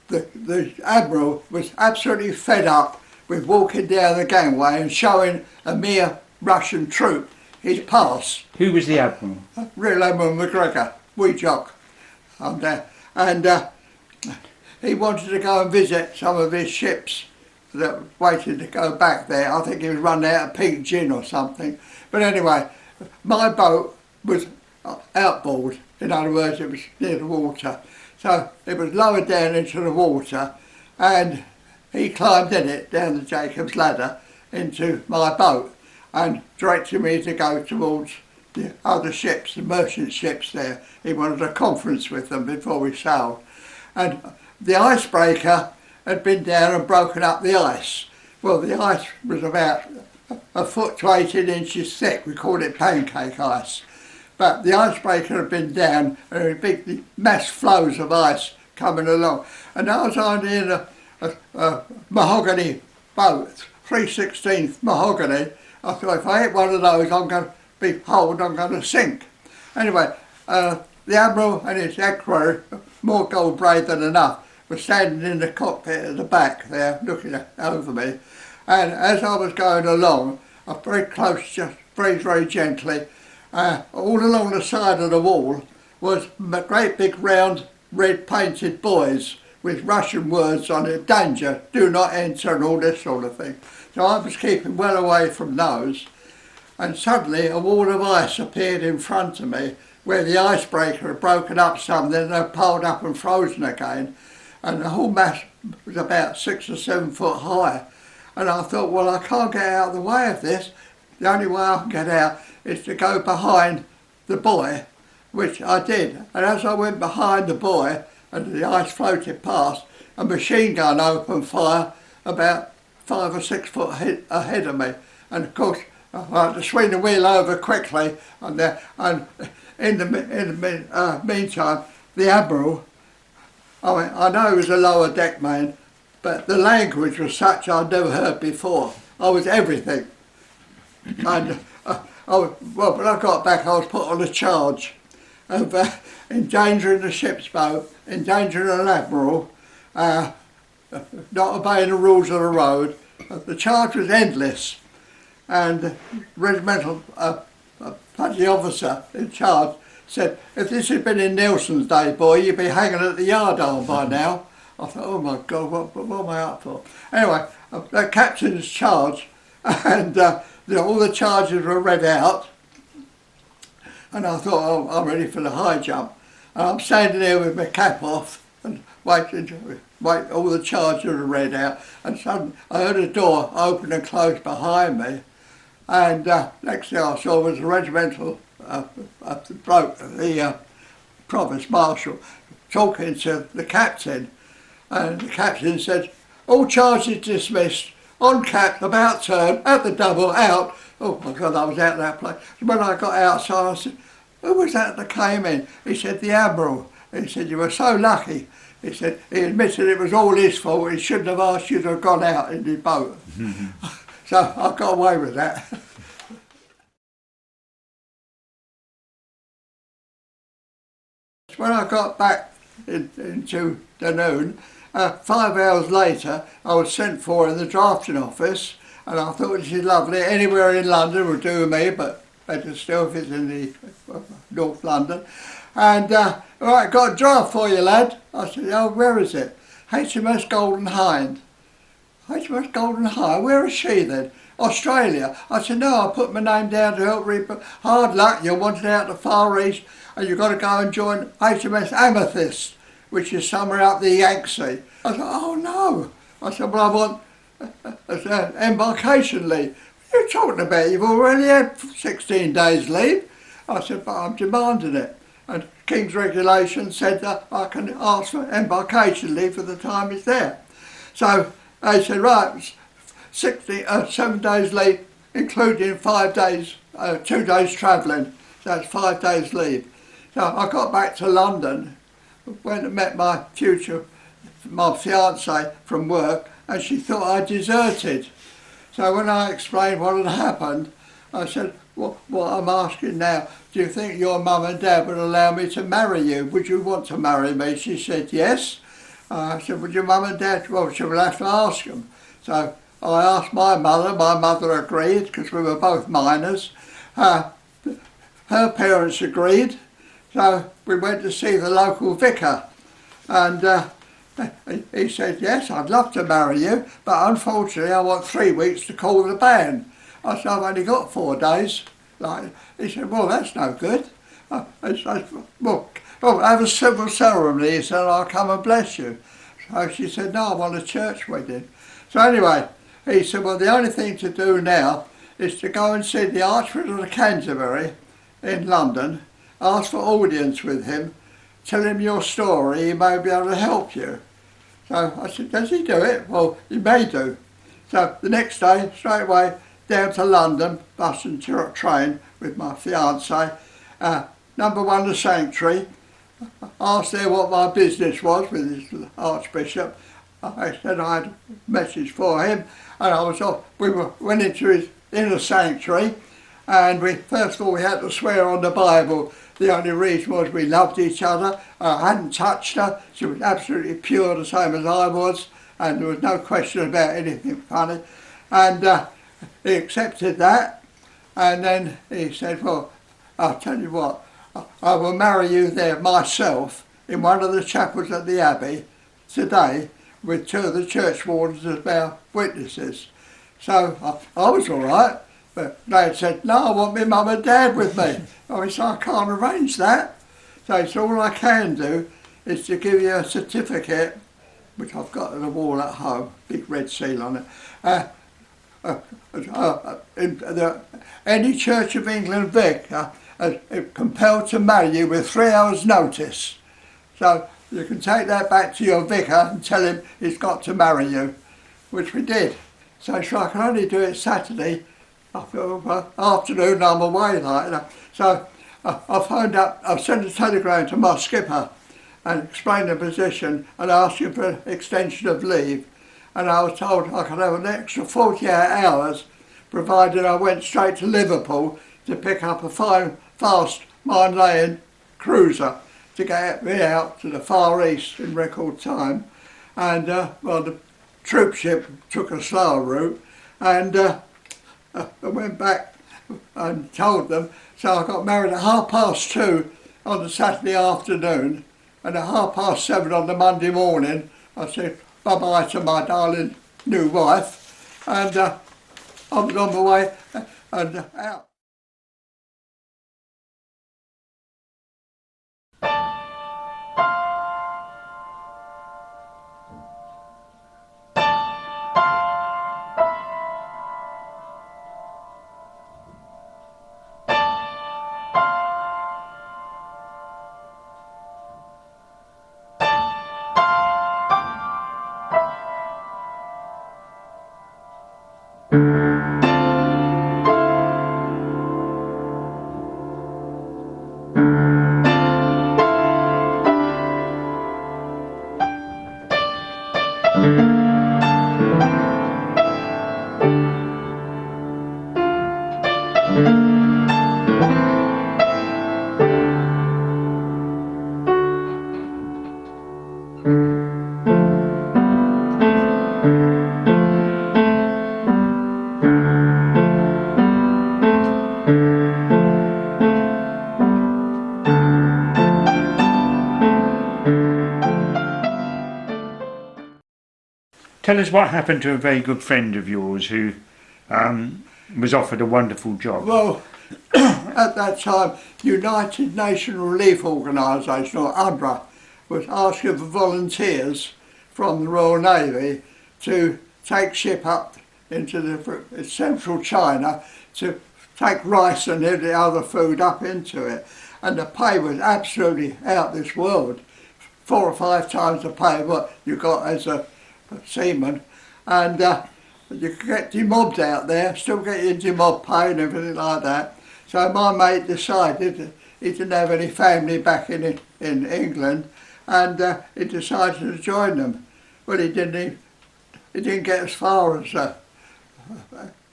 The Admiral was absolutely fed up with walking down the gangway and showing a mere Russian troop his pass. Who was the Admiral? Real Admiral McGregor, wee jock, on there, and he wanted to go and visit some of his ships that waited to go back there. I think he was running out of pink gin or something. But anyway, my boat was outboard. In other words, it was near the water. So it was lowered down into the water, and he climbed in it down the Jacob's ladder into my boat and directed me to go towards the other ships, the merchant ships there. He wanted a conference with them before we sailed. And the icebreaker had been down and broken up the ice. Well, the ice was about a foot to 18 inches thick. We called it pancake ice. But the icebreaker had been down, and there were big mass flows of ice coming along. And I was on in a mahogany boat, 3/16 mahogany. I thought, if I hit one of those, I'm going to be holed, I'm going to sink. Anyway, the Admiral and his crew, more gold-braid than enough, were standing in the cockpit at the back there, looking over me. And as I was going along, I was very close, just very, very gently, all along the side of the wall was great big round red painted buoys with Russian words on it, danger, do not enter, and all this sort of thing. So I was keeping well away from those, and suddenly a wall of ice appeared in front of me where the icebreaker had broken up some, then they piled up and frozen again, and the whole mass was about 6 or 7 foot high. And I thought, well, I can't get out of the way of this. The only way I can get out is to go behind the buoy, which I did. And as I went behind the buoy and the ice floated past, a machine gun opened fire about 5 or 6 foot ahead of me. And of course, I had to swing the wheel over quickly. And in the meantime, the Admiral, I know he was a lower deck man, but the language was such I'd never heard before. I was everything. And when I got back, I was put on a charge of endangering the ship's boat, endangering an Admiral, not obeying the rules of the road. The charge was endless, and the regimental bloody officer in charge said, if this had been in Nelson's day, boy, you'd be hanging at the yardarm by now. I thought, oh my God, what am I up for? Anyway, the captain's charge, and all the charges were read out, and I thought, oh, I'm ready for the high jump. And I'm standing there with my cap off and wait, all the charges were read out, and suddenly I heard a door open and close behind me, and next thing I saw was a regimental the bloke, the Provost Marshal, talking to the captain, and the captain said, "All charges dismissed, on cap, about turn, at the double, out." Oh my God, I was out of that place. When I got outside, I said, "Who was that came in?" He said, "The Admiral." He said, "You were so lucky." He said, he admitted it was all his fault. He shouldn't have asked you to have gone out in the boat. So I got away with that. When I got back into Dunoon, 5 hours later, I was sent for in the drafting office, and I thought, this is lovely. Anywhere in London would do me, but better still if it's in the North London. And, all right, got a draft for you, lad. I said, "Oh, where is it?" "HMS Golden Hind." "HMS Golden Hind? Where is she then?" "Australia." I said, "No, I put my name down to help read, but hard luck, you're wanted out to the Far East, and you've got to go and join HMS Amethyst, which is somewhere up the Yangtze." I said, "Oh no." I said, "Well, I want embarkation leave." "What are you talking about? You've already had 16 days leave." I said, "But I'm demanding it." And King's Regulations said that I can ask for embarkation leave for the time he's there. So they said, right, 7 days leave, including 5 days, 2 days travelling. So that's 5 days leave. So I got back to London, went and met my fiancée from work, and she thought I deserted. So when I explained what had happened, I said, "What I'm asking now, do you think your mum and dad would allow me to marry you? Would you want to marry me?" She said, "Yes." I said, "Would your mum and dad?" "Well, she would have to ask them." So I asked my mother agreed, because we were both minors. Her parents agreed, so we went to see the local vicar, and he said, "Yes, I'd love to marry you, but unfortunately I want 3 weeks to call the band." I said, "I've only got 4 days. He said, "Well, that's no good." I said, well, have a civil ceremony. He said, "I'll come and bless you." So she said, "No, I want a church wedding." So anyway, he said, "Well, the only thing to do now is to go and see the Archbishop of Canterbury in London, ask for audience with him, tell him your story, he may be able to help you." So I said, "Does he do it?" "Well, he may do." So the next day, straight away, down to London, bus and train with my fiancée. Number 1, the sanctuary. Asked there what my business was with this Archbishop. I said I had a message for him, and I was off. Went into his inner sanctuary, and first of all we had to swear on the Bible. The only reason was we loved each other. I hadn't touched her. She was absolutely pure, the same as I was, and there was no question about anything funny. And he accepted that, and then he said, "Well, I'll tell you what, I will marry you there myself in one of the chapels at the Abbey today with 2 of the church wardens as our witnesses." So I was all right, but they had said, "No, I want my mum and dad with me." I said, "I can't arrange that." So he said, "All I can do is to give you a certificate," which I've got on the wall at home, big red seal on it. Any Church of England vicar is compelled to marry you with 3 hours notice. So you can take that back to your vicar and tell him he's got to marry you, which we did. So I can only do it Saturday afternoon, I'm away like that. So I phoned up, I sent a telegram to my skipper and explained the position and asked him for an extension of leave. And I was told I could have an extra 48 hours provided I went straight to Liverpool to pick up a fine, fast mine-laying cruiser to get me out to the Far East in record time. And well, the troop ship took a slower route, and I went back and told them. So I got married at 2:30 on the Saturday afternoon, and at 7:30 on the Monday morning I said bye-bye to my darling new wife, and I was on my way and out. Tell us what happened to a very good friend of yours who was offered a wonderful job. Well, at that time, United Nations Relief Organisation, or UNRWA, was asking for volunteers from the Royal Navy to take ship up into the central China to take rice and every other food up into it. And the pay was absolutely out this world. 4 or 5 times the pay what you got as a seaman. And you could get demobbed out there, still get your demob pay and everything like that. So my mate decided that he didn't have any family back in England, and he decided to join them. Well, he didn't get as far as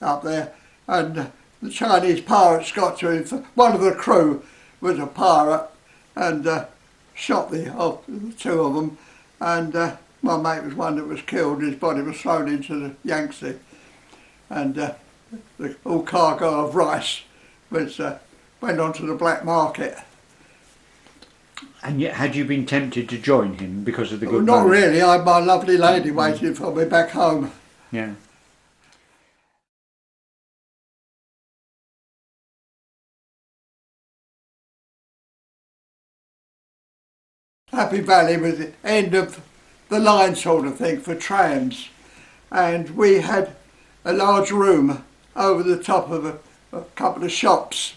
up there, and the Chinese pirates got to him. One of the crew was a pirate and shot the 2 of them, and my mate was one that was killed. His body was thrown into the Yangtze, and the all cargo of rice was went onto the black market. And yet, had you been tempted to join him because of the good Not money? really. I had my lovely lady waiting for me back home. Yeah. Happy Valley was the end of the line sort of thing for trams, and we had a large room over the top of a couple of shops,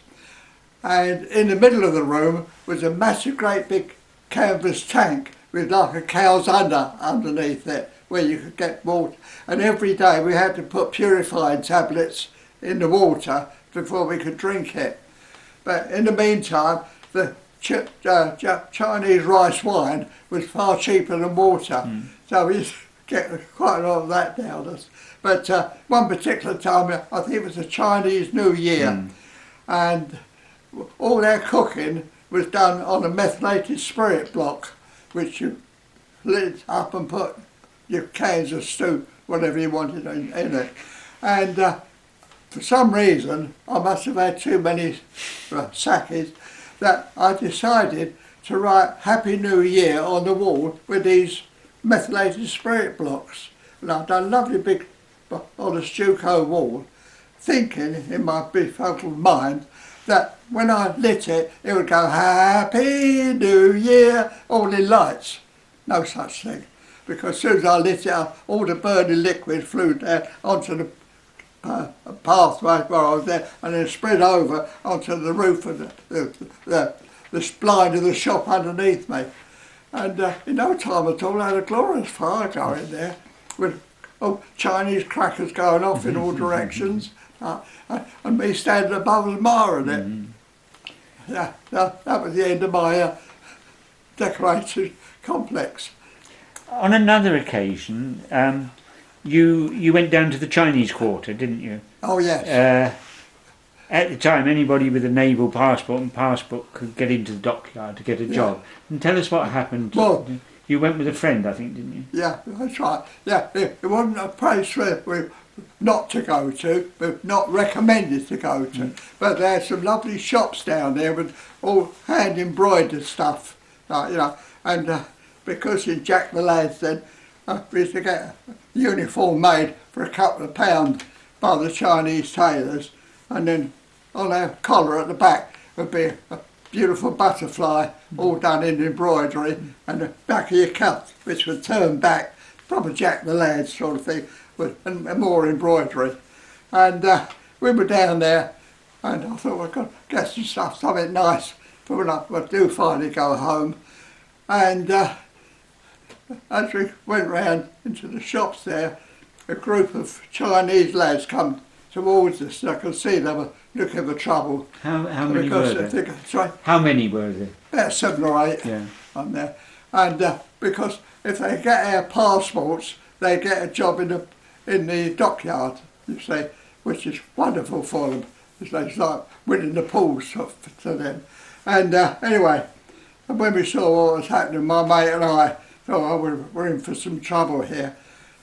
and in the middle of the room was a massive great big canvas tank with like a cow's underneath it where you could get water, and every day we had to put purifying tablets in the water before we could drink it. But in the meantime, the Chinese rice wine was far cheaper than water, so we used to get quite a lot of that down us. But one particular time, I think it was the Chinese New Year, and all our cooking was done on a methylated spirit block, which you lit up and put your cans of stew, whatever you wanted in it. And for some reason, I must have had too many sakis, that I decided to write Happy New Year on the wall with these methylated spirit blocks. And I've done a lovely big on a stucco wall, thinking in my befuddled mind that when I lit it, it would go Happy New Year, all in lights. No such thing, because as soon as I lit it up, all the burning liquid flew down onto the pathway where I was there, and then spread over onto the roof of the blind of the shop underneath me. And in no time at all, I had a glorious fire going there with Chinese crackers going off in all directions, and me standing above admiring it. Yeah, that was the end of my decorated complex. On another occasion, you went down to the Chinese Quarter, didn't you? Oh yes. At the time, anybody with a naval passport and passport could get into the dockyard to get a job. And tell us what happened. Well, you went with a friend, I think, didn't you? Yeah, that's right. Yeah, it wasn't a place where we not to go to, but not recommended to go to. But there's some lovely shops down there with all hand embroidered stuff, you know. And because in Jack the Lads then, we used to get a uniform made for a couple of £2 by the Chinese tailors, and then on our collar at the back would be a beautiful butterfly all done in embroidery, and the back of your cuff which would turn back, proper Jack the Lad sort of thing, and more embroidery. And we were down there, and I thought, well, I've got to get some stuff, something nice for when I do finally go home. And as we went round into the shops there, a group of Chinese lads come towards us, and I could see they were looking for trouble. How many were there? Sorry? How many were there? About 7 or 8 on there. And because if they get our passports, they get a job in the dockyard, you see, which is wonderful for them. It's like winning the pools to them. And anyway, when we saw what was happening, my mate and I thought, oh, we're in for some trouble here.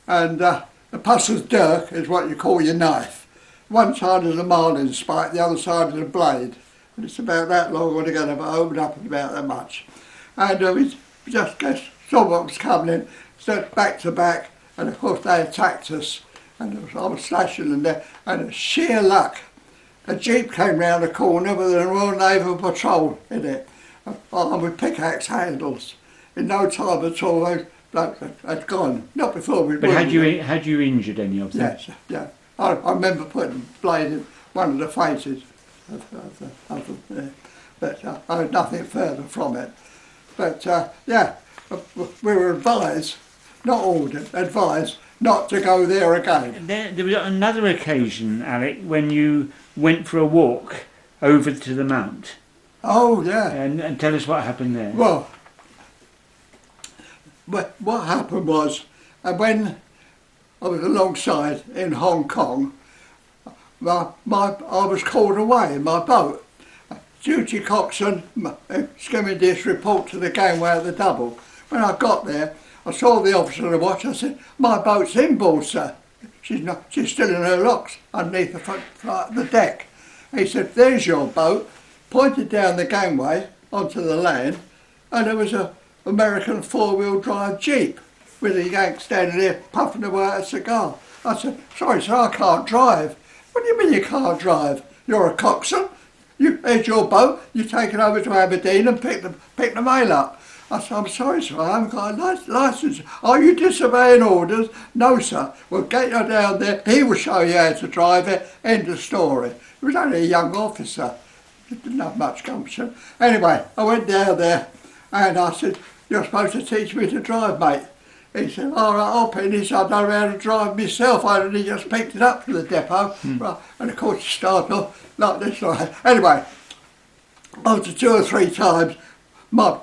And the pusser's dirk is what you call your knife. One side is a marling spike, the other side is a blade. And it's about that long altogether, but opened up about that much. And we just saw what was coming in, stood back to back, and of course they attacked us, and I was slashing in there, and sheer luck, a jeep came round the corner with a Royal Naval patrol in it, armed with pickaxe handles. In no time at all, those blokes had gone. Not before we. But had you injured any of them? Yes, yeah. I remember putting a blade in one of the faces of them, but I had nothing further from it. But yeah, we were advised, not ordered, advised not to go there again. There was another occasion, Alec, when you went for a walk over to the mount. Oh yeah. And tell us what happened there. Well, what happened was, when I was alongside in Hong Kong, I was called away in my boat. Duty coxswain, skimming dish, report to the gangway at the double. When I got there, I saw the officer of the watch. I said, "My boat's inboard, sir. She's still in her locks underneath the front of the deck." He said, "There's your boat." Pointed down the gangway onto the land, and there was a American four-wheel drive jeep with a Yank standing there puffing away at a cigar. I said, "Sorry sir, I can't drive." "What do you mean you can't drive? You're a coxswain. There's your boat, you take it over to Aberdeen and pick the mail up." I said, "I'm sorry sir, I haven't got a licence." "Are you disobeying orders?" "No sir." "Well, get you down there, he will show you how to drive it." End of story. He was only a young officer. Didn't have much gumption. Anyway, I went down there and I said, "You're supposed to teach me to drive, mate." He said, "All right, I'll pin this. I don't know how to drive myself. I only just picked it up from the depot." Right. And of course, it started off like this. Like. Anyway, after 2 or 3 times, my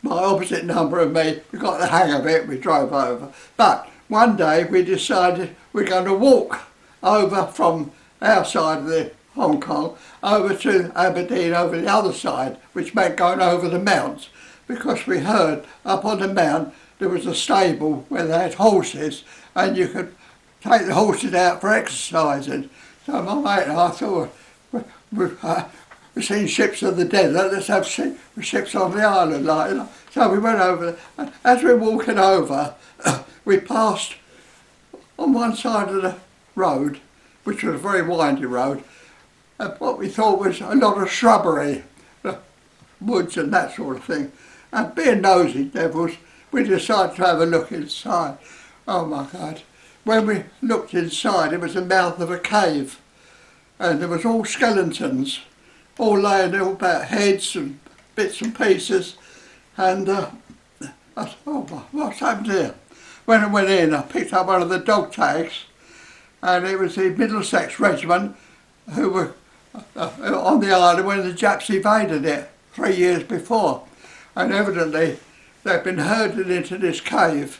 opposite number and me, we got the hang of it. We drove over. But one day we decided we're going to walk over from our side of the Hong Kong over to Aberdeen over the other side, which meant going over the mounts, because we heard up on the mount there was a stable where they had horses and you could take the horses out for exercising. So my mate and I thought, we've seen ships of the desert, let's have ships on the island. Like, you know. So we went over there, and as we were walking over, we passed on one side of the road, which was a very windy road, what we thought was a lot of shrubbery, woods and that sort of thing. And being nosy devils, we decided to have a look inside. Oh my God. When we looked inside, it was the mouth of a cave. And there was all skeletons, all laying there about heads and bits and pieces. And I said, "Oh, what's happened here?" When I went in, I picked up one of the dog tags, and it was the Middlesex Regiment who were on the island when the Japs invaded it 3 years before, and evidently they'd been herded into this cave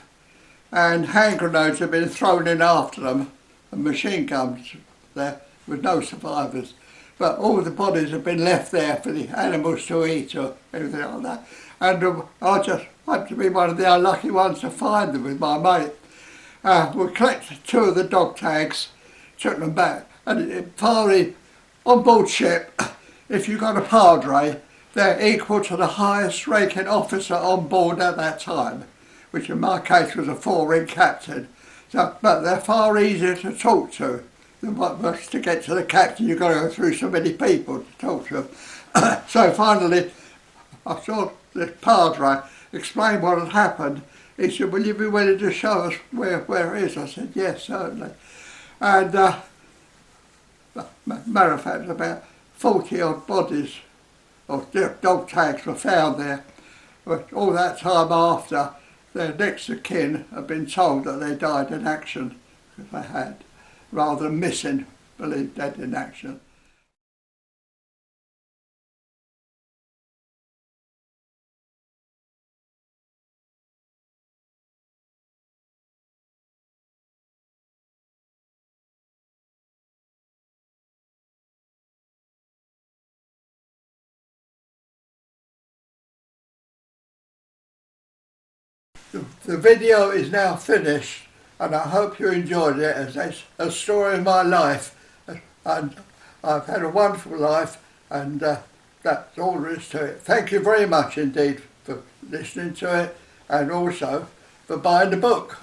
and hand grenades had been thrown in after them and machine guns there with no survivors, but all the bodies had been left there for the animals to eat or anything like that, and I just happened to be one of the unlucky ones to find them with my mate. We collected 2 of the dog tags, took them back, and finally on board ship, if you got a padre, they're equal to the highest ranking officer on board at that time, which in my case was a 4-ring captain. So, but they're far easier to talk to than what was to get to the captain. You've got to go through so many people to talk to them. So finally, I saw the padre explain what had happened. He said, "Will you be willing to show us where it is?" I said, "Yes, certainly." And matter of fact, about 40 odd bodies of dog tags were found there. But all that time after, their next of kin had been told that they died in action, because they had, rather than missing, believed dead in action. The video is now finished, and I hope you enjoyed it as it's a story of my life. And I've had a wonderful life, and that's all there is to it. Thank you very much indeed for listening to it, and also for buying the book.